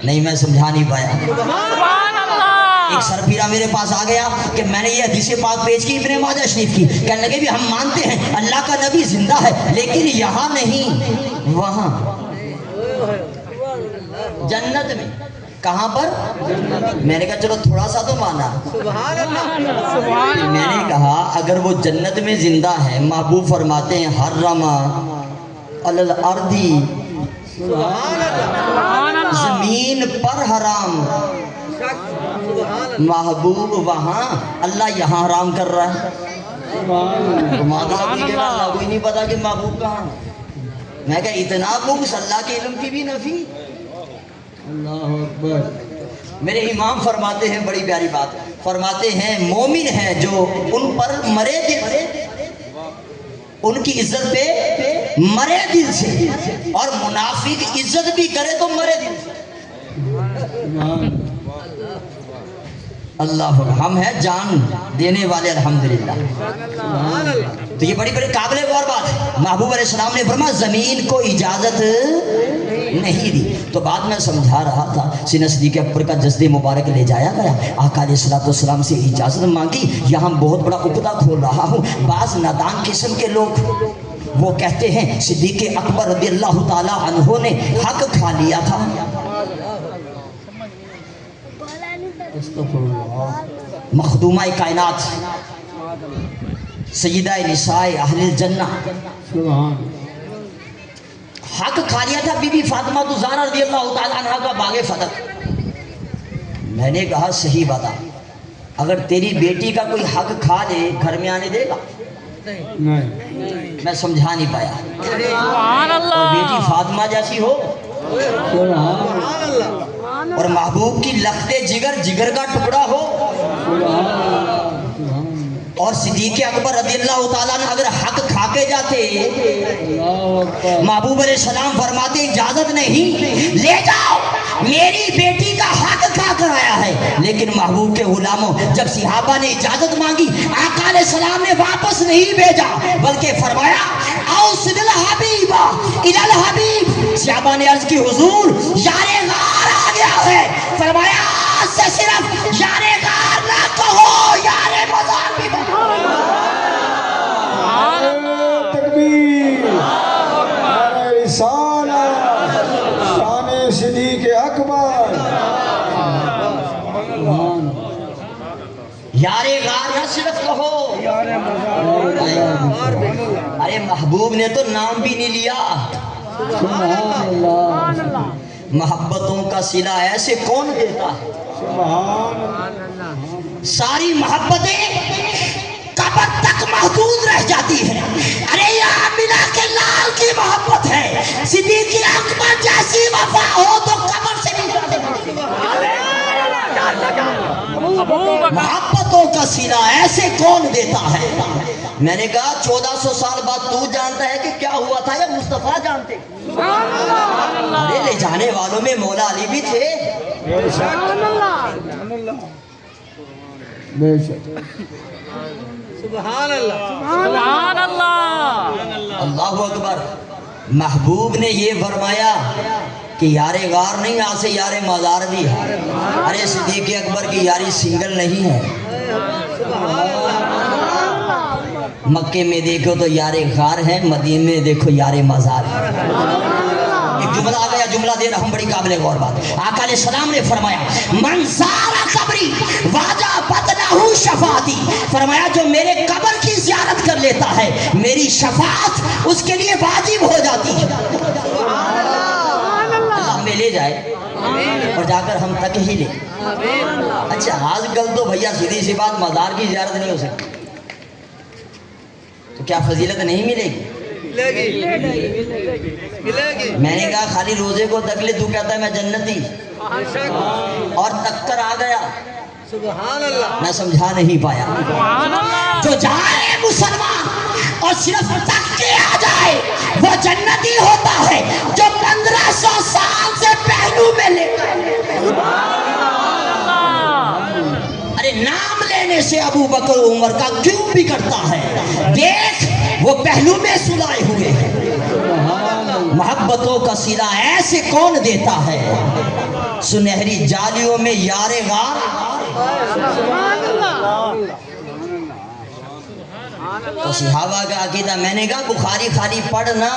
نہیں میں سمجھا نہیں پایا. سبحان اللہ. ایک سرپیرا میرے پاس آ گیا کہ میں نے یہ حدیث پاک پیش کی ابن ماجہ شریف کی. کہنے لگے بھی ہم مانتے ہیں اللہ کا نبی زندہ ہے لیکن یہاں نہیں وہاں جنت میں. کہاں پر؟ میں نے کہا چلو تھوڑا سا تو مانا. میں نے کہا اگر وہ جنت میں زندہ ہے محبوب فرماتے ہیں حرم علی الارض، زمین پر حرام. محبوب وہاں اللہ یہاں حرام کر رہا ہے. اللہ کوئی نہیں پتا کہ محبوب کہاں. میں کہا اتنا بغض اللہ کے علم کی بھی نفی. اللہ اکبر. میرے امام فرماتے ہیں بڑی پیاری بات ہے. فرماتے ہیں مومن ہیں جو ان پر مرے دل، ان کی عزت پہ مرے دل سے، اور منافق عزت بھی کرے تو مرے دل سے۔ اللہ، ہم ہیں جان دینے والے الحمدللہ۔ تو یہ بڑی بڑی قابل غور بات ہے۔ محبوب علیہ السلام نے فرمایا زمین کو اجازت نہیں دی، تو بعد میں سمجھا رہا تھا سینہ صدیق اکبر کا جسد مبارک لے جایا گیا، آقا علیہ السلام سے اجازت مانگی، یہاں بہت بڑا عقدہ کھول رہا ہوں۔ بعض نادان قسم کے لوگ وہ کہتے ہیں صدیق اکبر رضی اللہ تعالی عنہ نے حق کھا لیا تھا۔ مخدومہ کائنات سیدہ نساء اہل الجنہ حق کھا لیا تھا بی بی فاطمہ الزہرا رضی اللہ تعالی عنہ کا باغ فتح۔ میں نے کہا صحیح بتا، اگر تیری بیٹی کا کوئی حق کھا لے گھر میں آنے دے گا؟ میں سمجھا نہیں پایا۔ سبحان اللہ، اور بیٹی فاطمہ جیسی ہو اور محبوب کی لخت جگر کا ٹکڑا ہو، اور صدیق اکبر رضی اللہ تعالیٰ نے اگر حق کھا کے جاتے، محبوب علیہ السلام فرماتے اجازت نہیں، لے جاؤ، میری بیٹی کا حق کھا کر آیا ہے۔ لیکن محبوب کے غلاموں جب صحابہ نے اجازت مانگی، آقا علیہ السلام نے واپس نہیں بھیجا بلکہ فرمایا اوصل الحبیب الی الحبیب۔ صحابہ نے عرض کی حضور یار غار آ گیا ہے، فرمایا آج سے صرف یار غار نہ کہو، یار مزار بھی کہو۔ تکبیر، نعرہ رسالت، شان صدیق اکبر۔ یار غار نہ صرف کہو، ارے محبوب نے تو نام بھی نہیں لیا۔ محبتوں کا صلہ ایسے کون دیتا ہے؟ ساری محبتیں قبر تک محدود رہ جاتی ہیں۔ ارے یہ آمنہ کے لال کی محبت ہے، صدیق اکبر جیسی وفا ہو تو قبر سے بھی زیادہ محبتوں کا صلہ ایسے کون دیتا ہے؟ میں نے کہا 1400 سال بعد تو جانتا ہے کہ کیا ہوا تھا یا مصطفیٰ جانتے؟ ارے لے جانے والوں میں مولا علی بھی تھے۔ بے شک، سبحان اللہ، سبحان اللہ، اللہ اکبر۔ محبوب نے یہ فرمایا کہ یار غار نہیں، آج سے یار مزار بھی ہے۔ ارے صدیق اکبر کی یاری سنگل نہیں ہے، مکے میں دیکھو تو یار غار ہے، مدینے میں دیکھو یار مزار ہے۔ ایک جملہ آ گیا، جملہ دے رہا ہوں، بڑی قابل غور بات۔ آقا علیہ السلام نے فرمایا من زار قبری واجبت لہ شفاعتی، فرمایا جو میرے قبر کی زیارت کر لیتا ہے میری شفاعت اس کے لیے واجب ہو جاتی ہے۔ اللہ ہمیں لے جائے اور جا کر ہم تک ہی لے۔ اچھا آج کل تو بھیا سیدھی سی بات مزار کی زیارت نہیں ہو سکتی، تو کیا فضیلت نہیں ملے گی؟ میں نے کہا خالی روزے کو تک لے، تو کہتا ہے میں جنتی، اور تک کر آ گیا۔ سبحان اللہ، میں سمجھا نہیں پایا۔ سبحان اللہ، جو جائے مسلمان اور صرف تک کے آ جائے وہ جنتی ہوتا ہے، جو 1500 سال سے پہلو میں لیتا ہے۔ ارے نام لینے سے ابو بکر عمر کا کیوں بگڑتا ہے؟ دیکھ وہ پہلو میں سلائے ہوئے ہیں۔ محبتوں کا صلہ ایسے کون دیتا ہے؟ سنہری جالیوں میں یار غار، تو صحابہ کا عقیدہ۔ میں نے کہا بخاری خالی پڑھنا،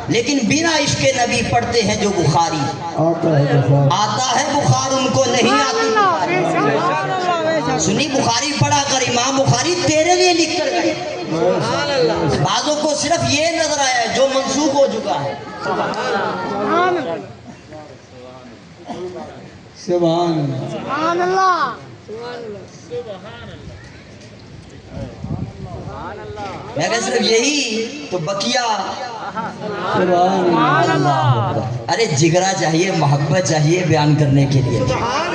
لیکن بنا عشق نبی پڑھتے ہیں جو بخاری، آتا ہے بخار ان کو نہیں آتی بخاری۔ سنی بخاری پڑھا کر، امام بخاری تیرے لیے لکھ کر گئے۔ بعضوں کو صرف یہ نظر آیا ہے جو منسوخ ہو چکا ہے۔ سبحان اللہ، میں کہا صرف یہی تو بقیہ۔ سبحان اللہ، ارے جگرا چاہیے، محبت چاہیے بیان کرنے کے لیے۔ سبحان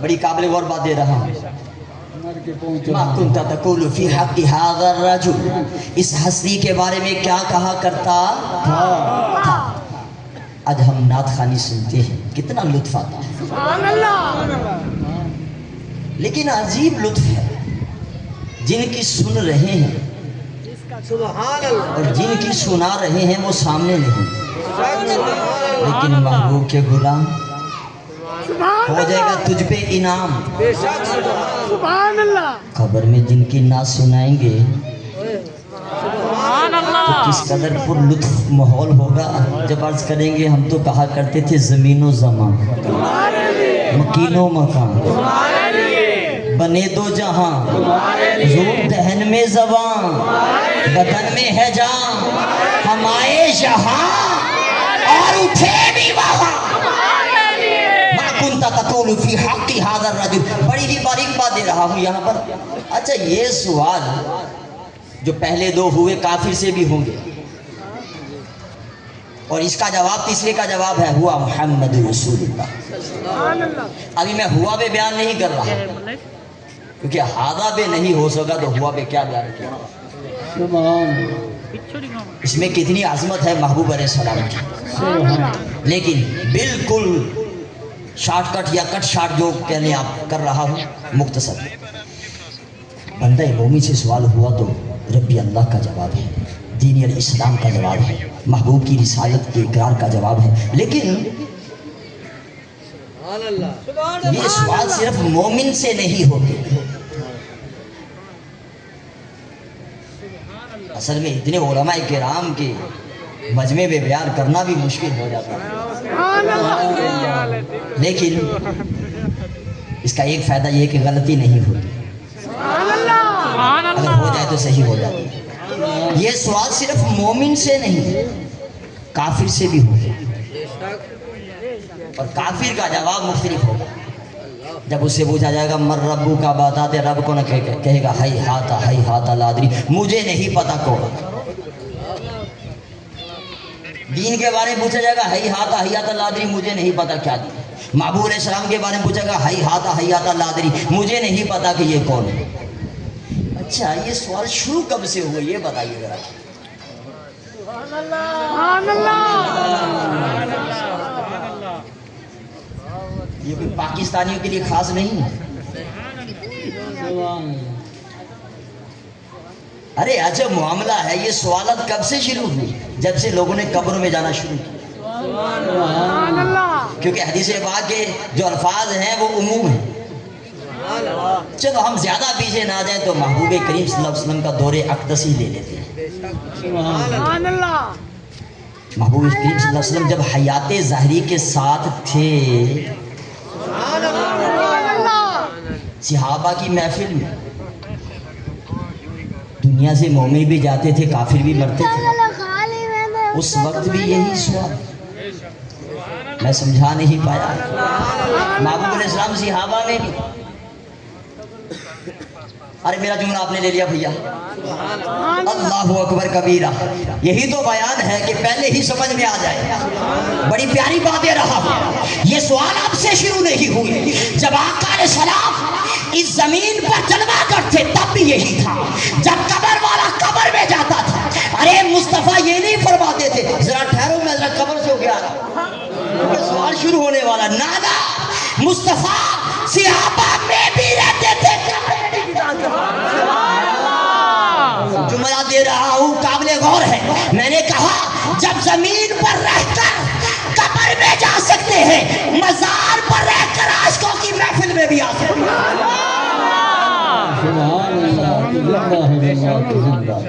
بڑی قابل غور بات دے رہا ہوں. مر کے پہنچا ما کنت تقول فی حق هذا الرجل، اس ہستی کے بارے میں کیا کہا کرتا تھا. آج ہم نعت خوانی سنتے ہیں کتنا لطف آتا ہے، لیکن عجیب لطف ہے. جن کی سن رہے ہیں اور جن کی سنا رہے ہیں وہ سامنے نہیں، لیکن محبوب کے غلام ہو جائے گا تجھ پہ انعام. قبر میں جن کی نعت سنائیں گے سبحان تو اللہ. کس قدر پر لطف ماحول ہوگا. جب عرض کریں گے ہم تو کہا کرتے تھے زمین و زمان، مکین و مکان، بنے دو جہاں، زور دہن میں زبان، بدن میں ہے جان، ہم آئے یہاں اور اٹھے بھی وہاں. ما کنت تقول فی حق هذا الرجل. بڑی ہی باریک بات دے رہا ہوں یہاں پر. اچھا یہ سوال جو پہلے دو ہوئے کافر سے بھی ہوں گے، اور اس کا جواب تیسرے کا جواب ہے ہوا محمد رسول اللہ. ابھی میں ہوا بے بیان نہیں کر رہا کیونکہ ہادہ بے نہیں ہو سکا تو ہوا بے کیا بیان کیا. سبحان اس میں کتنی عظمت ہے محبوب علیہ السلام کی. لیکن بالکل شارٹ کٹ یا کٹ شارٹ جو کہنے آپ کر رہا ہوں مختصر. بندہ مومن سے سوال ہوا تو ربی اللہ کا جواب ہے، دین الاسلام کا جواب ہے، محبوب کی رسالت کے اقرار کا جواب ہے. لیکن یہ سوال صرف مومن سے نہیں ہوتے. اصل میں اتنے علماء کرام کے مجمع میں بیان کرنا بھی مشکل ہو جاتا ہے. لیکن اس کا ایک فائدہ یہ کہ غلطی نہیں ہوتی، سبحان اگر اللہ. ہو جائے تو صحیح ہو جاتی ہے. یہ سوال صرف مومن سے نہیں کافر سے بھی ہوگا، اور کافر کا جواب مختلف ہوگا. جب اس سے پوچھا جائے گا مر ربو کا بتا دے، رب کو نہ کہے گا ہی ہاتھ لادری، مجھے نہیں پتا کون. دین کے بارے میں پوچھا جائے گا ہی ہاتھ لادری، مجھے نہیں پتا کیا دین. محبوب علیہ السلام کے بارے میں پوچھا گا ہی ہاتھ لادری، مجھے نہیں پتا کہ یہ کون ہے. اچھا یہ سوال شروع کب سے ہوا یہ بتائیے ذرا. یہ کوئی پاکستانیوں کے لیے خاص نہیں ہے. ارے عجب معاملہ ہے. یہ سوالات کب سے شروع ہوئی؟ جب سے لوگوں نے قبروں میں جانا شروع کیا. کیونکہ حدیث پاک کے جو الفاظ ہیں وہ عموم ہیں. چلو ہم زیادہ پیچھے نہ جائیں تو محبوب کریم صلی اللہ علیہ وسلم کا دور اقدس ہی لے لیتے ہیں. محبوب کریم صلی اللہ علیہ وسلم جب حیات ظاہری کے ساتھ تھے صحابہ کی محفل میں، دنیا سے مومن بھی جاتے تھے کافر بھی مرتے تھے. اس وقت بھی یہی سوال میں سمجھا نہیں پایا. محبوب علیہ السلام صحابہ میں بھی. ارے میرا جملہ آپ نے لے لیا بھیا. اللہ اکبر کبیرہ. یہی تو بیان ہے کہ پہلے ہی سمجھ میں آ جائے. بڑی پیاری بات دے رہا ہوں. یہ سوال آپ سے شروع نہیں ہوئے. جب آقا علیہ السلام اس زمین پر جلوہ کرتے تب بھی یہی تھا. جب قبر والا قبر میں جاتا تھا ارے مصطفیٰ یہ نہیں فرماتے تھے ذرا ٹھہرو میں ذرا قبر سے ہو گیا. سوال شروع ہونے والا نادا مصطفیٰ صحابہ میں بھی رہتے تھے. جملہ دے رہا ہوں قابل غور ہے. میں نے کہا جب زمین پر رہ کر قبر میں جا سکتے ہیں مزار پر رہ کر عاشقوں کی محفل میں بھی آ سکتے ہیں.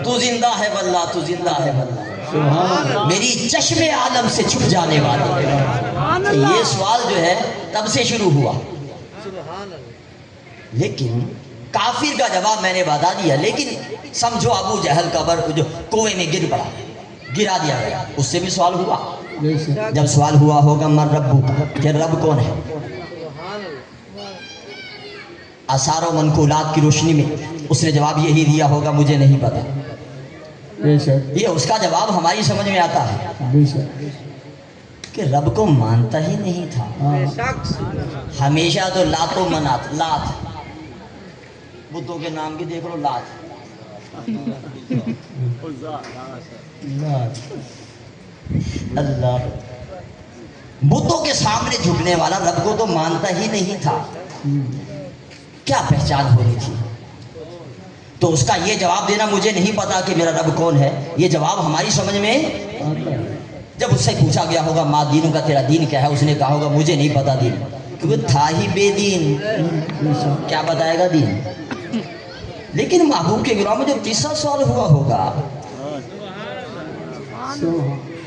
تو زندہ ہے واللہ، تو زندہ ہے واللہ. میری چشم عالم سے چھپ جانے والی. یہ سوال جو ہے تب سے شروع ہوا. لیکن کافر کا جواب میں نے بتا دیا. لیکن سمجھو ابو جہل قبر جو کنویں میں گر پڑا، گرا دیا گیا، اس سے بھی سوال ہوا. جب سوال ہوا ہوگا من ربو کا، کہ رب کون ہے؟ آثار و منقولات کی روشنی میں اس نے جواب یہی دیا ہوگا مجھے نہیں پتا. یہ اس کا جواب ہماری سمجھ میں آتا ہے کہ رب کو مانتا ہی نہیں تھا، ہمیشہ تو لات و منات، لات بتوں کے نام بھی دیکھ لو، لات اللہ، بتوں کے سامنے جھکنے والا رب کو تو مانتا ہی نہیں تھا، کیا پہچان ہونی تھی؟ تو اس کا یہ جواب دینا مجھے نہیں پتا کہ میرا رب کون ہے، یہ جواب ہماری سمجھ میں جب اس سے پوچھا گیا ہوگا ماں دینوں کا تیرا دین کیا ہے، اس نے کہا ہوگا مجھے نہیں پتا دین، کیونکہ تھا ہی بے دین، کیا بتائے گا دین؟ لیکن محبوب کے گراں میں جب تیسرا سوال ہوا ہوگا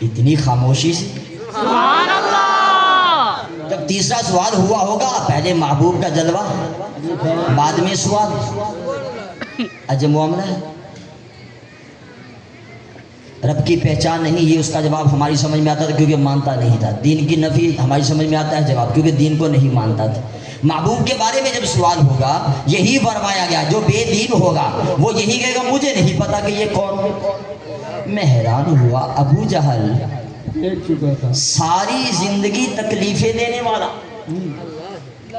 اتنی خاموشی سے، سبحان اللہ، جب تیسرا سوال ہوا ہوگا پہلے محبوب کا جلوہ بعد میں سوال، عجب معاملہ ہے، رب کی پہچان نہیں، یہ اس کا جواب ہماری سمجھ میں آتا تھا کیونکہ مانتا نہیں تھا، دین کی نفی ہماری سمجھ میں آتا ہے جواب کیونکہ دین کو نہیں مانتا تھا، محبوب کے بارے میں جب سوال ہوگا یہی فرمایا گیا جو بے دین ہوگا وہ یہی کہے گا مجھے نہیں پتا کہ یہ کون ہے۔ میں حیران ہوا، ابو جہل دیکھ چکا تھا، ساری زندگی تکلیفیں دینے والا،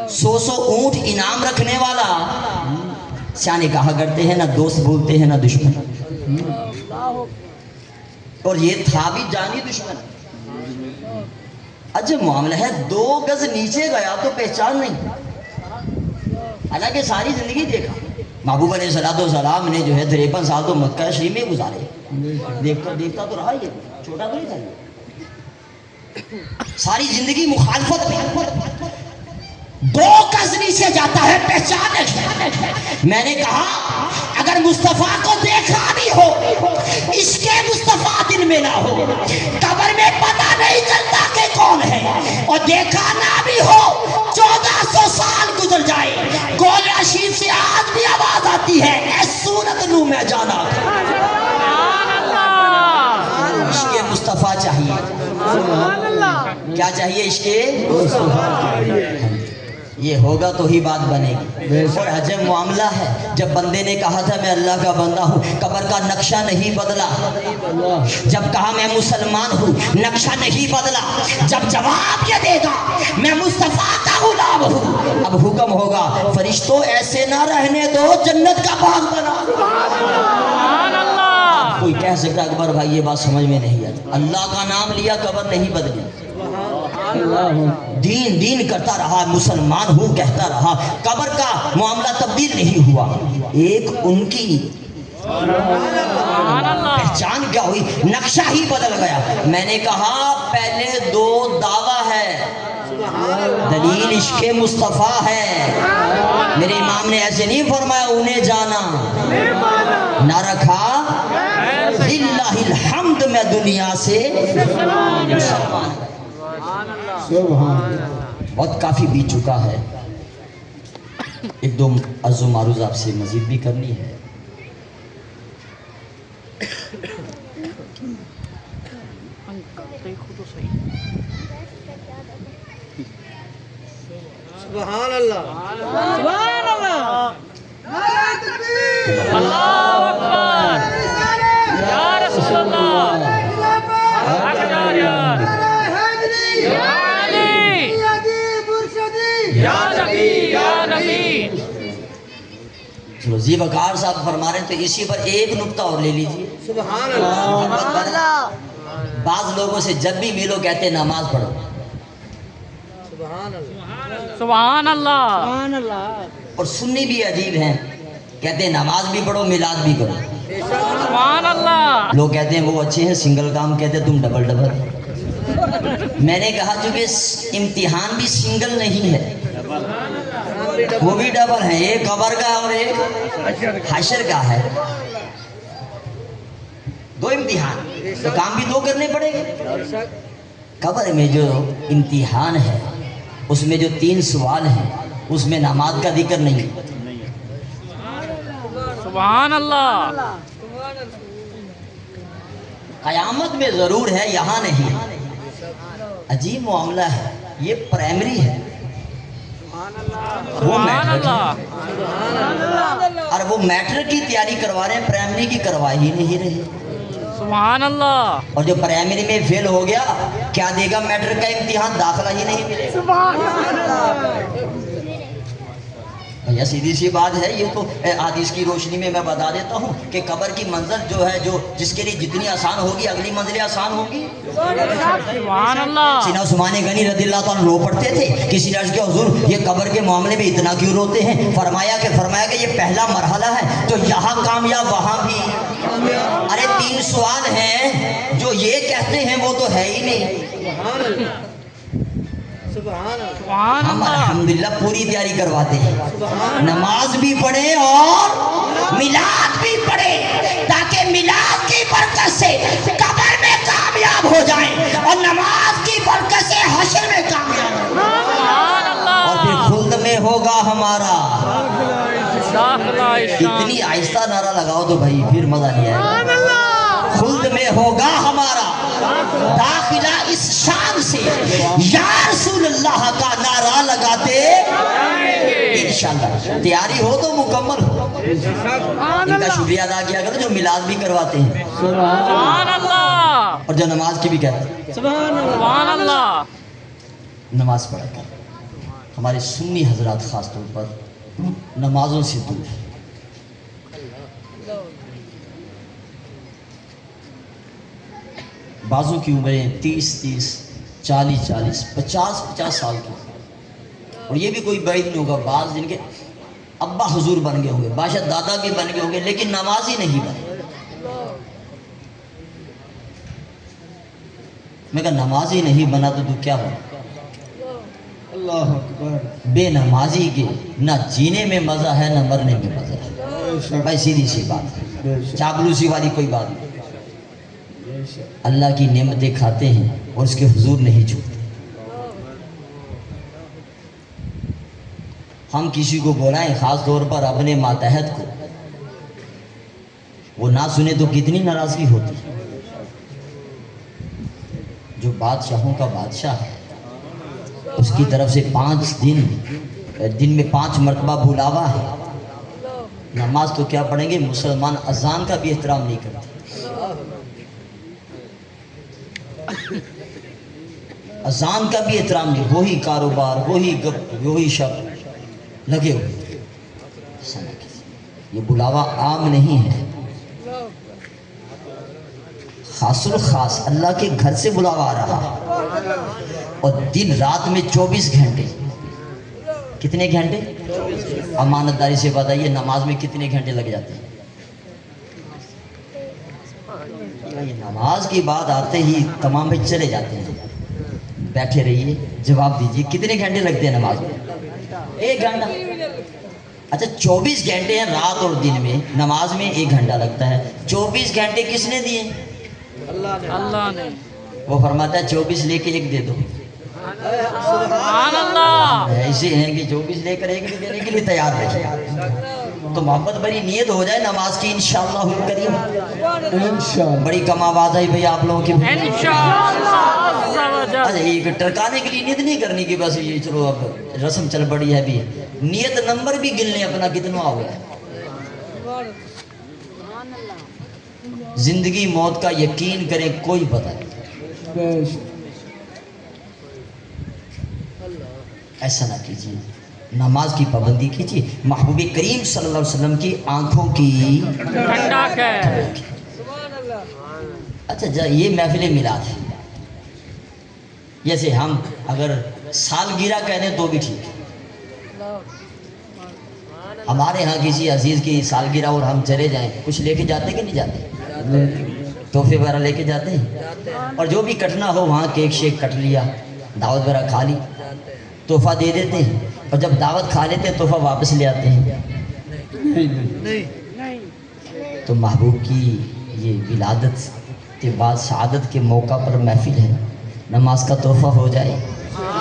100 اونٹ انعام رکھنے والا، سیانے کہا کرتے ہیں نہ دوست بولتے ہیں نہ دشمن، اور یہ تھا بھی جانی دشمن۔ عجب معاملہ ہے، 2 گز نیچے گیا تو پہچان نہیں، حالانکہ ساری زندگی دیکھا، محبوب علیہ السلام نے جو ہے 53 سال تو مکہ شریف میں گزارے، دیکھتا تو رہا یہ، چھوٹا تو نہیں تھا یہ، ساری زندگی مخالفت میں، 2 گز نیچے جاتا ہے پہچان نہیں۔ میں نے کہا اگر مصطفیٰ کو دیکھا بھی ہو، اس کے مصطفیٰ دل میں نہ ہو، قبر میں پتہ نہیں چلتا کہ کون ہے، اور دیکھا نہ بھی ہو 1400 سال گزر جائے، گول رشید سے آج بھی آواز آتی ہے اے صورت نو میں جانا، سبحان اللہ، عشق مصطفیٰ چاہیے، سبحان اللہ، کیا چاہیے؟ عشق یہ ہوگا تو ہی بات بنے گی۔ اور عجب معاملہ ہے، جب بندے نے کہا تھا میں اللہ کا بندہ ہوں، قبر کا نقشہ نہیں بدلا، جب کہا میں مسلمان ہوں نقشہ نہیں بدلا، جب جواب یہ دے گا میں مصطفیٰ کا غلام ہوں، اب حکم ہوگا فرشتوں ایسے نہ رہنے دو، جنت کا باغ بنا۔ سبحان اللہ، کوئی کہہ سکتا اکبر بھائی یہ بات سمجھ میں نہیں آتی، اللہ کا نام لیا قبر نہیں بدلی، دین دین کرتا رہا، مسلمان ہوں کہتا رہا، قبر کا معاملہ تبدیل نہیں ہوا، ایک ان کی سبحان اللہ، پہچان کیا ہوئی، نقشہ ہی بدل گیا۔ میں نے کہا پہلے 2 دعویٰ ہے، دلیل عشق مصطفیٰ ہے، میرے امام نے ایسے نہیں فرمایا انہیں جانا نہ رکھا، للہ الحمد میں دنیا سے مسلمان، بہت کافی بیت چکا ہے، 1-2 عرض و معروض آپ سے مزید بھی کرنی ہے۔ سبحان اللہ، سبحان اللہ، نعرہ تکبیر، اللہ اکبر، یا رسول اللہ، نعرہ حیدری، یا علی، سیدی مرشدی، یا نبی، یا نبی۔ چلو زی وقار صاحب فرما رہے ہیں تو اسی پر ایک نکتہ اور لے لیجئے۔ سبحان اللہ، بعض لوگوں سے جب بھی ملو کہتے ہیں نماز پڑھو، سبحان اللہ، سبحان اللہ، سبحان اللہ، اور سنی بھی عجیب ہیں، کہتے ہیں نماز بھی پڑھو میلاد بھی کرو، سبحان اللہ، لوگ کہتے ہیں وہ اچھے ہیں سنگل کام، کہتے ہیں تم ڈبل ڈبل۔ میں نے کہا چونکہ امتحان بھی سنگل نہیں ہے، وہ بھی ڈبل ہے، ایک قبر کا اور ایک حشر کا ہے، 2 امتحان، تو کام بھی 2 کرنے پڑے گے۔ قبر میں جو امتحان ہے اس میں جو 3 سوال ہیں اس میں نماز کا ذکر نہیں، سبحان اللہ، قیامت میں ضرور ہے یہاں نہیں۔ عجیب معاملہ ہے، یہ پرائمری ہے، وہ سبحان میٹرک اللہ، ہے، اور وہ میٹرک کی تیاری کروا رہے ہیں، پرائمری کی کروا ہی نہیں رہے۔ سبحان اللہ. اور جو پرائمری میں فیل ہو گیا کیا دے گا میٹرک کا امتحان؟ داخلہ ہی نہیں ملے گا. بھیا سیدھی سی بات ہے. یہ تو حدیث کی روشنی میں بتا دیتا ہوں کہ قبر کی منزل جو ہے جو جس کے لیے جتنی آسان ہوگی اگلی منزلیں آسان ہوگی. سبحان اللہ. سیدنا عثمان غنی رضی اللہ تعالیٰ رو پڑتے تھے. کسی نے عرض کیا حضور یہ قبر کے معاملے میں اتنا کیوں روتے ہیں؟ فرمایا کہ یہ پہلا مرحلہ ہے تو یہاں کامیاب وہاں بھی. ارے 3 سوال ہیں جو یہ کہتے ہیں وہ تو ہے ہی نہیں. سبحان ہم اللہ. الحمدللہ پوری تیاری کرواتے ہیں. نماز بھی پڑھیں اور میلاد بھی پڑھیں تاکہ میلاد کی برکت سے قبر میں کامیاب ہو جائیں اور نماز کی برکت سے حشر میں کامیاب ہو جائیں. سبحان اللہ. اور پھر خلد میں ہوگا ہمارا. داخلہ شان. اتنی آہستہ نعرہ لگاؤ تو بھائی پھر مزہ نہیں آئے گا. خلد میں ہوگا ہمارا داخلہ اس شان سے یا رسول اللہ کا نعرہ لگاتے انشاءاللہ. تیاری ہو تو مکمل ہو. ان کا شکریہ ادا کیا کرو جو میلاد بھی کرواتے ہیں سبحان اللہ. اور جو نماز کی بھی کہتے ہیں. سبحان اللہ. نماز پڑھا کر ہمارے سنی حضرات خاص طور پر نمازوں سے دور ہیں. بعضوں کی عمریں 30 40 50 سال کی. اور یہ بھی کوئی بعید نہیں ہوگا بعض جن کے ابا حضور بن گئے ہوں گے باشد دادا بھی بن گئے ہوں گے لیکن نماز ہی نہیں بنے. میں کہا نماز ہی نہیں بنا تو کیا بنا؟ اللہ اکبر. بے نمازی کے نہ جینے میں مزہ ہے نہ مرنے میں مزہ ہے. بھائی سیدھی سی بات ہے. چاپلوسی والی کوئی بات نہیں. اللہ کی نعمتیں کھاتے ہیں اور اس کے حضور نہیں جھکتے. ہم کسی کو بلائیں خاص طور پر اپنے ماتحت کو وہ نہ سنے تو کتنی ناراضگی ہوتی. جو بادشاہوں کا بادشاہ ہے اس کی طرف سے 5 دن میں 5 مرتبہ بلاوا ہے. نماز تو کیا پڑھیں گے مسلمان اذان کا بھی احترام نہیں کرتے. اذان کا بھی احترام نہیں. وہی کاروبار وہی گپ وہی شب لگے ہوئے. یہ بلاوا عام نہیں ہے. خاص الخاص اللہ کے گھر سے بلاوا آ رہا اور دن رات میں 24 گھنٹے. کتنے گھنٹے؟ امانت داری سے بتائیے نماز میں کتنے گھنٹے لگ جاتے ہیں؟ یہ نماز کی بات آتے ہی تمام میں چلے جاتے ہیں. بیٹھے رہیے جواب دیجیے کتنے گھنٹے لگتے ہیں نماز میں؟ 1 گھنٹہ. اچھا 24 گھنٹے ہیں رات اور دن میں نماز میں 1 گھنٹہ لگتا ہے. 24 گھنٹے کس نے دیے؟ اللہ نے. وہ فرماتا ہے 24 لے کے 1 دے دو. سبحان اللہ. ایسے ہیں کہ 24 لے کر 1 بھی دینے کے لیے تیار رہے. تو محبت بڑی نیت ہو جائے نماز کی انشاءاللہ الکریم. انشاءاللہ. بڑی کم آواز آئی بھئی آپ لوگوں کی. انشاءاللہ عز و جل. اچھا یہ ٹرکانے کے لیے نیت نہیں کرنی کہ بس یہ چلو اب رسم چل پڑی ہے بھی. نیت نمبر بھی گن لیں اپنا کتنا ہو گیا. زندگی موت کا یقین کریں کوئی پتہ نہیں. ایسا نہ کیجیے. نماز کی پابندی کیجیے. محبوب کریم صلی اللہ علیہ وسلم کی آنکھوں کی ٹھنڈک ہے. اچھا یہ محفل میلاد ہے. جیسے ہم اگر سالگرہ کہنے تو بھی ٹھیک ہے. ہمارے ہاں کسی عزیز کی سالگرہ اور ہم چلے جائیں کچھ لے کے جاتے کہ نہیں جاتے؟ تحفے وغیرہ لے کے جاتے ہیں. اور جو بھی کٹنا ہو وہاں کیک شیک کٹ لیا دعوت وغیرہ کھا لی تحفہ دے دیتے ہیں. اور جب دعوت کھا لیتے ہیں تحفہ واپس لے آتے ہیں. تو محبوب کی یہ ولادت کے بعد سعادت کے موقع پر محفل ہے. نماز کا تحفہ ہو جائے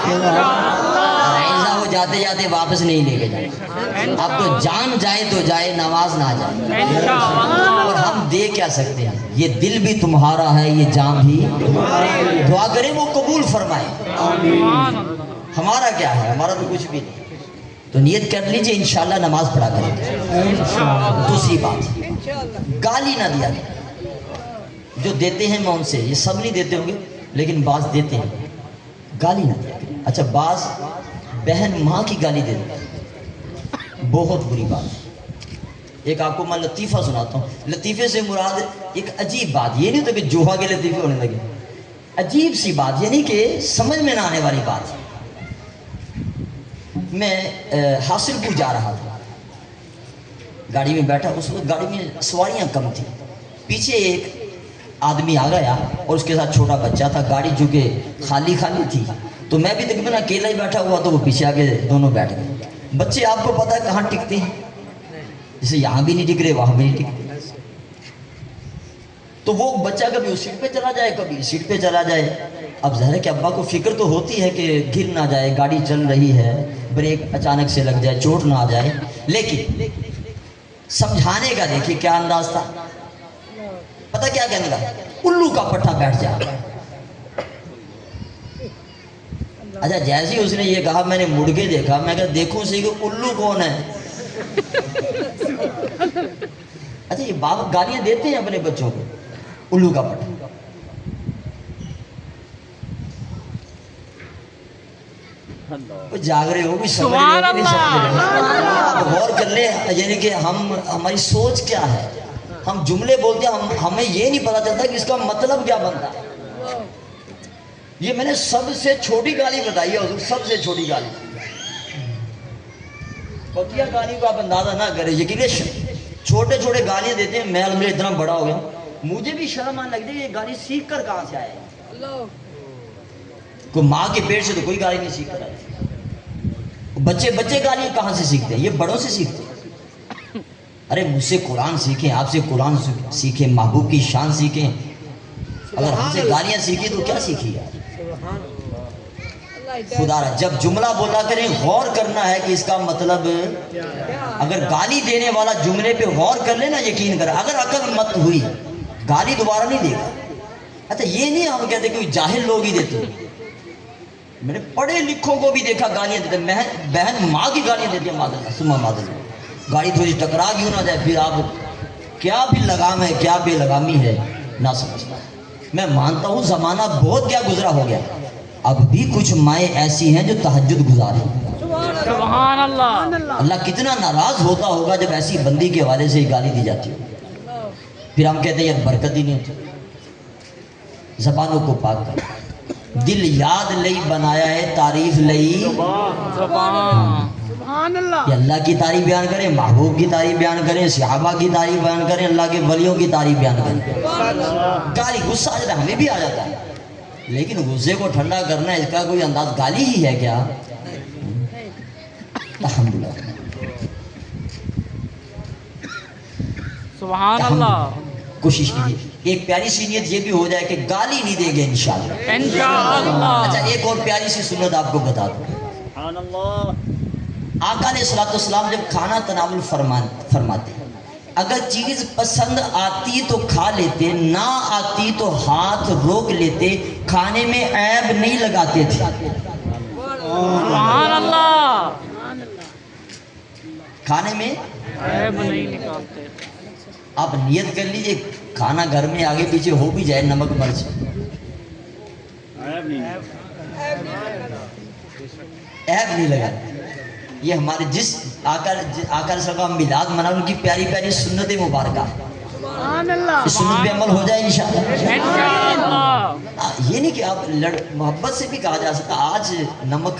ایسا ہو جاتے جاتے واپس نہیں لے کے جائے. اب تو جان جائے تو جائے نماز نہ جائے. اور ہم دے کیا سکتے ہیں؟ یہ دل بھی تمہارا ہے یہ جان بھی. دعا کریں وہ قبول فرمائے. ہمارا کیا ہے؟ ہمارا تو کچھ بھی نہیں. تو نیت کر لیجئے انشاءاللہ نماز پڑھا کریں گے. دوسری بات گالی نہ دیا کریں. جو دیتے ہیں میں ان سے، یہ سب نہیں دیتے ہوں گے لیکن بعض دیتے ہیں، گالی نہ دیا کریں۔ اچھا بعض بہن ماں کی گالی دے دیتے ہیں، بہت بری بات ہے۔ ایک آپ کو میں لطیفہ سناتا ہوں، لطیفے سے مراد ایک عجیب بات، یہ نہیں ہوتا کہ جوہا کے لطیفے ہونے لگے، عجیب سی بات، یعنی کہ سمجھ میں نہ آنے والی بات۔ میں حاصل پور جا رہا تھا، گاڑی میں بیٹھا، اس وقت گاڑی میں سواریاں کم تھی، پیچھے ایک آدمی آ گیا اور اس کے ساتھ چھوٹا بچہ تھا، گاڑی چونکہ خالی خالی تھی تو میں بھی تقریباً اکیلا ہی بیٹھا ہوا، تو وہ پیچھے آگے دونوں بیٹھ گئے۔ بچے آپ کو پتہ ہے کہاں ٹکتے ہیں، جیسے یہاں بھی نہیں ٹک رہے وہاں بھی نہیں ٹک رہے، تو وہ بچہ کبھی اس سیٹ پہ چلا جائے کبھی اس سیٹ پہ چلا جائے۔ اب ظاہر ہے کہ ابا کو فکر تو ہوتی ہے کہ گر نہ جائے، گاڑی چل رہی ہے، بریک اچانک سے لگ جائے، چوٹ نہ آ جائے، لیکن سمجھانے کا دیکھیے کیا انداز تھا، پتہ کیا کہنے لگا، الو کا پٹھا بیٹھ جا۔ اچھا جیسے ہی اس نے یہ کہا میں نے مڑ کے دیکھا، میں کہا دیکھوں صحیح کہ الو کون ہے۔ اچھا یہ باپ گالیاں دیتے ہیں اپنے بچوں کو، الو کا پٹھا۔ جاگ رہے ہو بھی سمجھ رہے ہو نہیں سمجھ رہے ہو، آپ غور کر لیں، یعنی کہ ہماری سوچ کیا ہے، ہم جملے بولتے ہیں، ہمیں یہ نہیں پتا چلتا کہ اس کا مطلب کیا بنتا ہے۔ یہ میں نے سب سے چھوٹی گالی بتائی ہے حضور، سب سے چھوٹی گالی، بقیہ گالی کو آپ اندازہ نہ کریں، یقیناً چھوٹے چھوٹے گالیاں دیتے ہیں۔ میں الحمدللہ اتنا بڑا ہو گیا، مجھے بھی شرم آنے لگتی ہے یہ گالی سیکھ کر کہاں سے آئے، کوئی ماں کے پیٹ سے تو کوئی گالی نہیں سیکھ کر آئی، بچے گالی کہاں سے سیکھتے ہیں، یہ بڑوں سے سیکھتے ہیں۔ ارے مجھ سے قرآن سیکھیں، آپ سے قرآن سیکھیں، محبوب کی شان سیکھیں، اگر ہم سے گالیاں سیکھی تو کیا سیکھی یار۔ خدا را جب جملہ بولا کریں غور کرنا ہے کہ اس کا مطلب، اگر گالی دینے والا جملے پہ غور کر لینا یقین کریں، اگر عقل مت ہوئی گالی دوبارہ نہیں دے گا۔ اچھا یہ نہیں ہم کہتے کہ جاہل لوگ ہی دیتے ہیں، میں نے پڑھے لکھوں کو بھی دیکھا گالیاں دیتے ہیں، بہن ماں کی گالیاں دیتی ہیں، مادر سما مادر، گاڑی تھوڑی ٹکرا کیوں نہ جائے، پھر آپ کیا بھی لگام ہے کیا بے لگامی ہے نہ سمجھتا۔ میں مانتا ہوں زمانہ بہت کیا گزرا ہو گیا، اب بھی کچھ مائیں ایسی ہیں جو تہجد گزاریں۔ سبحان اللہ۔ اللہ کتنا ناراض ہوتا ہوگا جب ایسی بندی کے حوالے سے گالی دی جاتی ہو، پھر ہم کہتے ہیں یار برکت ہی نہیں ہوتی۔ زبانوں کو پاک کر، دل یاد لئی بنایا ہے، تعریف لئی زبان۔ کہ اللہ کی تعریف بیان کریں، محبوب کی تعریف بیان کریں، صحابہ کی تعریف بیان کریں، اللہ کے ولیوں کی تعریف بیان کریں۔ گالی غصہ آ جاتا ہے، ہمیں بھی آ جاتا ہے، لیکن غصے کو ٹھنڈا کرنا اس کا کوئی انداز گالی ہی ہے کیا؟ الحمدللہ سبحان اللہ۔ کوشش کیجیے ایک پیاری سی نیت یہ بھی ہو جائے کہ گالی نہیں دیں گے انشاءاللہ۔ انشاءاللہ۔ اچھا ایک اور پیاری سی سنت آپ کو بتا دوں، آقا علیہ السلام جب کھانا تناول فرماتے اگر چیز پسند آتی تو کھا لیتے، نہ آتی تو ہاتھ روک لیتے، کھانے میں عیب نہیں لگاتے تھے۔ سبحان اللہ۔ کھانے میں عیب نہیں نکالتے۔ آپ نیت کر لیجئے کھانا گھر میں آگے پیچھے ہو بھی جائے، نمک مرچ عیب نہیں لگاتے۔ یہ ہمارے جس آقا علیہ السلام میلاد منا ان کی پیاری پیاری سنت مبارکہ، اس سنت پہ عمل ہو جائے انشاءاللہ۔ انشاءاللہ۔ یہ نہیں کہ آپ محبت سے بھی کہا جا سکتا آج نمک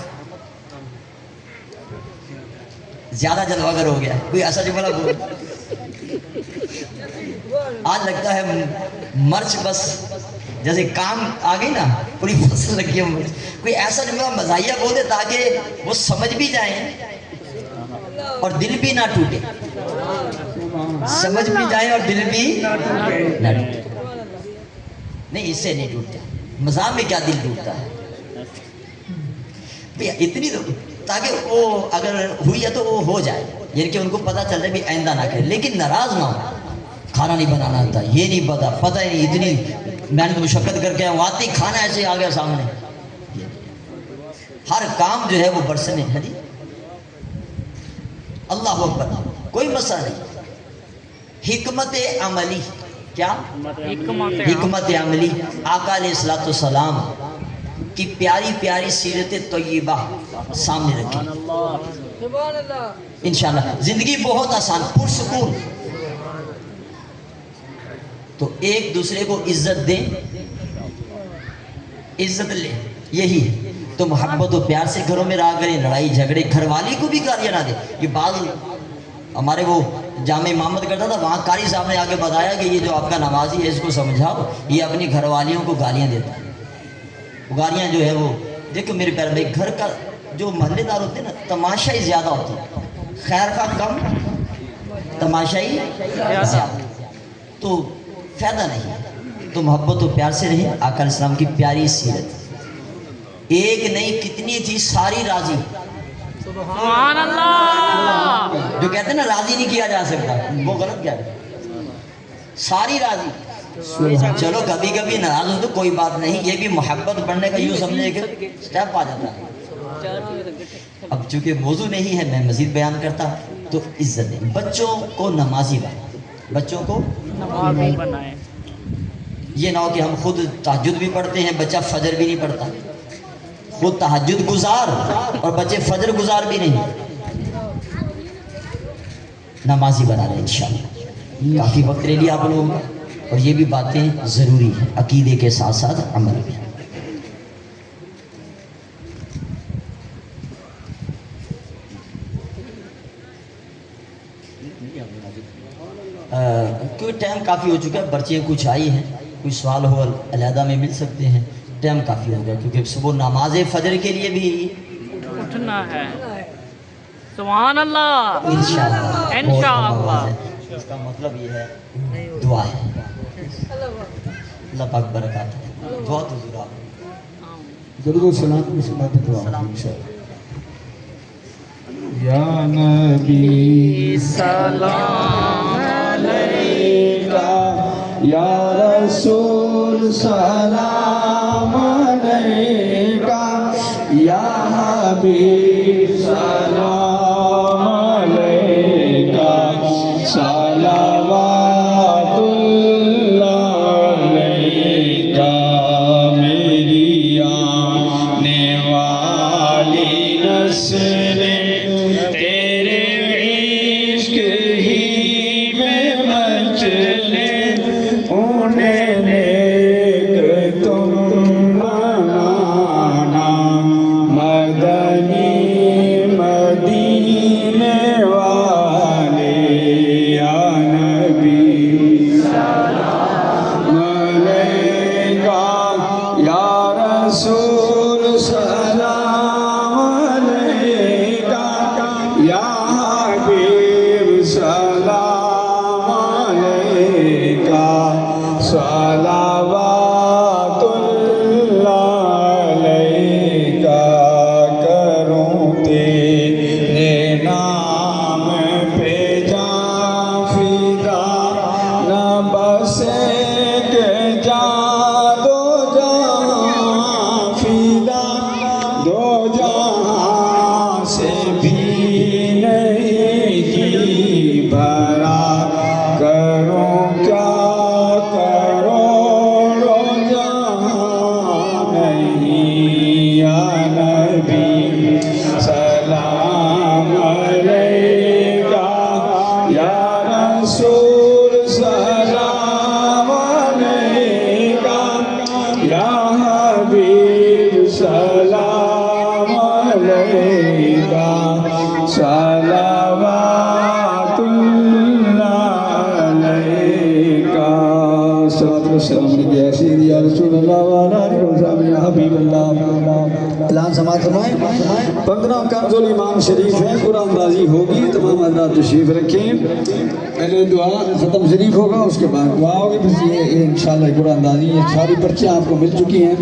زیادہ جلوگر ہو گیا، کوئی ایسا جملہ بول، آج لگتا ہے مرچ بس جیسے کام آ گئی نا، پوری فصل لگی ہے مرچ، کوئی ایسا جملہ مزاحیہ بول دے تاکہ وہ سمجھ بھی جائیں اور دل بھی نہ ٹوٹے، سمجھ بھی جائیں اور دل بھی نہ ٹوٹے۔ نہیں اس سے نہیں ٹوٹتا، مزاح میں کیا دل ٹوٹتا ہے اتنی تو، تاکہ وہ اگر ہوئی ہے تو وہ ہو جائے، یعنی کہ ان کو پتہ چل رہا ہے بھی آئندہ نہ کرے، لیکن ناراض نہ ہو، کھانا نہیں بنانا آتا، یہ نہیں پتہ ہی نہیں، اتنی محنت مشقت کر کے واقعی کھانا ایسے آ گیا سامنے، ہر کام جو ہے وہ برسنے ہے جی۔ اللہ اکبر، کوئی مسئلہ نہیں، حکمت عملی کیا حکمت عملی آقا علیہ الصلوۃ والسلام کی پیاری پیاری سیرت طیبہ سامنے رکھیں انشاءاللہ زندگی بہت آسان پرسکون. تو ایک دوسرے کو عزت دیں, عزت لیں, یہی ہے. تو محبت و پیار سے گھروں میں رہا کریں, لڑائی جھگڑے, گھر والی کو بھی گالیاں نہ دیں. یہ بعض ہمارے وہ جامع امامت کرتا تھا, وہاں قاری صاحب نے آگے بتایا کہ یہ جو آپ کا نمازی ہے اس کو سمجھاؤ, یہ اپنی گھر والیوں کو گالیاں دیتا ہے. وہ گالیاں جو ہے وہ دیکھو میرے پیار میں, گھر کا جو محلے دار ہوتے ہیں نا تماشائی زیادہ ہوتے ہیں, خیر کا کم تماشائی زیادہ, تو فائدہ نہیں. تو محبت و پیار سے رہیں. آقا علیہ السلام کی پیاری سیرت ایک نہیں کتنی تھی, ساری راضی. سبحان اللہ. جو کہتے ہیں نا راضی نہیں کیا جا سکتا, وہ غلط کیا ہے, ساری راضی. چلو کبھی کبھی ناراض ہو تو کوئی بات نہیں, یہ بھی محبت بڑھنے کا یوں سمجھے کہ سٹیپ آ جاتا ہے. اب چونکہ موضوع نہیں ہے میں مزید بیان کرتا, تو عزت دیں. بچوں کو نمازی بنائیں, بچوں کو نمازی بنائیں. یہ نہ ہو کہ ہم خود تہجد بھی پڑھتے ہیں, بچہ فجر بھی نہیں پڑھتا, خود تہجد گزار اور بچے فجر گزار بھی نہیں. نمازی بنا رہے انشاءاللہ. کافی وقت لے لیا آپ لوگوں کا, اور یہ بھی باتیں ضروری ہیں, عقیدے کے ساتھ ساتھ عمل بھی. کوئی ٹائم کافی ہو چکا ہے, پرچیاں کچھ آئی ہیں, کوئی سوال ہو علیحدہ میں مل سکتے ہیں. ٹائم کافی ہو گیا کیونکہ صبح نماز فجر کے لیے بھی اٹھنا ہے. سبحان اللہ. انشاءاللہ انشاءاللہ. اس کا مطلب یہ ہے دعا ہے. اللہ پاک برکات ہے. دعا تو ضرور آپ درود و سلام کے ساتھ دعا انشاءاللہ. یا نبی سلام علیکہ, یا رسول سلام علیکہ, یا حبیب سلام علیکہ, صلوات اللہ علیکہ. میری آنے والی نسل تیرے عشق ہی میں مچلے, انہیں نیک تم بنانا, مدنی مدینے والے. یا نبی سلام علیکہ, یا رسول سلام علیکہ, یا حبیب سلام علیکہ, صلوات اللہ علیکہ. کروں تیرے نام پہ جان فدا, نہ بس ایک جان دو جہاں فدا, دو جہاں سے بھی نہیں جی بھرا. کروں کیا کروڑوں جہاں نہیں. یا نبی سلام علیکہ, یا رسول سلام علیکہ, یا حبیب سلام علیکہ, صلوات اللہ علیکہ. صلوات والسلام علیکہ یا سیدی یا رسول اللہ وعلیٰ آلہ وصحبہ یا حبیب اللہ. اعلان سماعت فرمائیں. 15 کنز ایمان شریف ہے, قرآن اندازی ہوگی, تمام حضرات تشریف رکھیں. پہلے دعا ختم شریف ہوگا, اس کے بعد دعا ہوگی. پھر یہ انشاءاللہ قرآن اندازی, یہ ساری پرچیاں آپ کو مل چکی ہیں.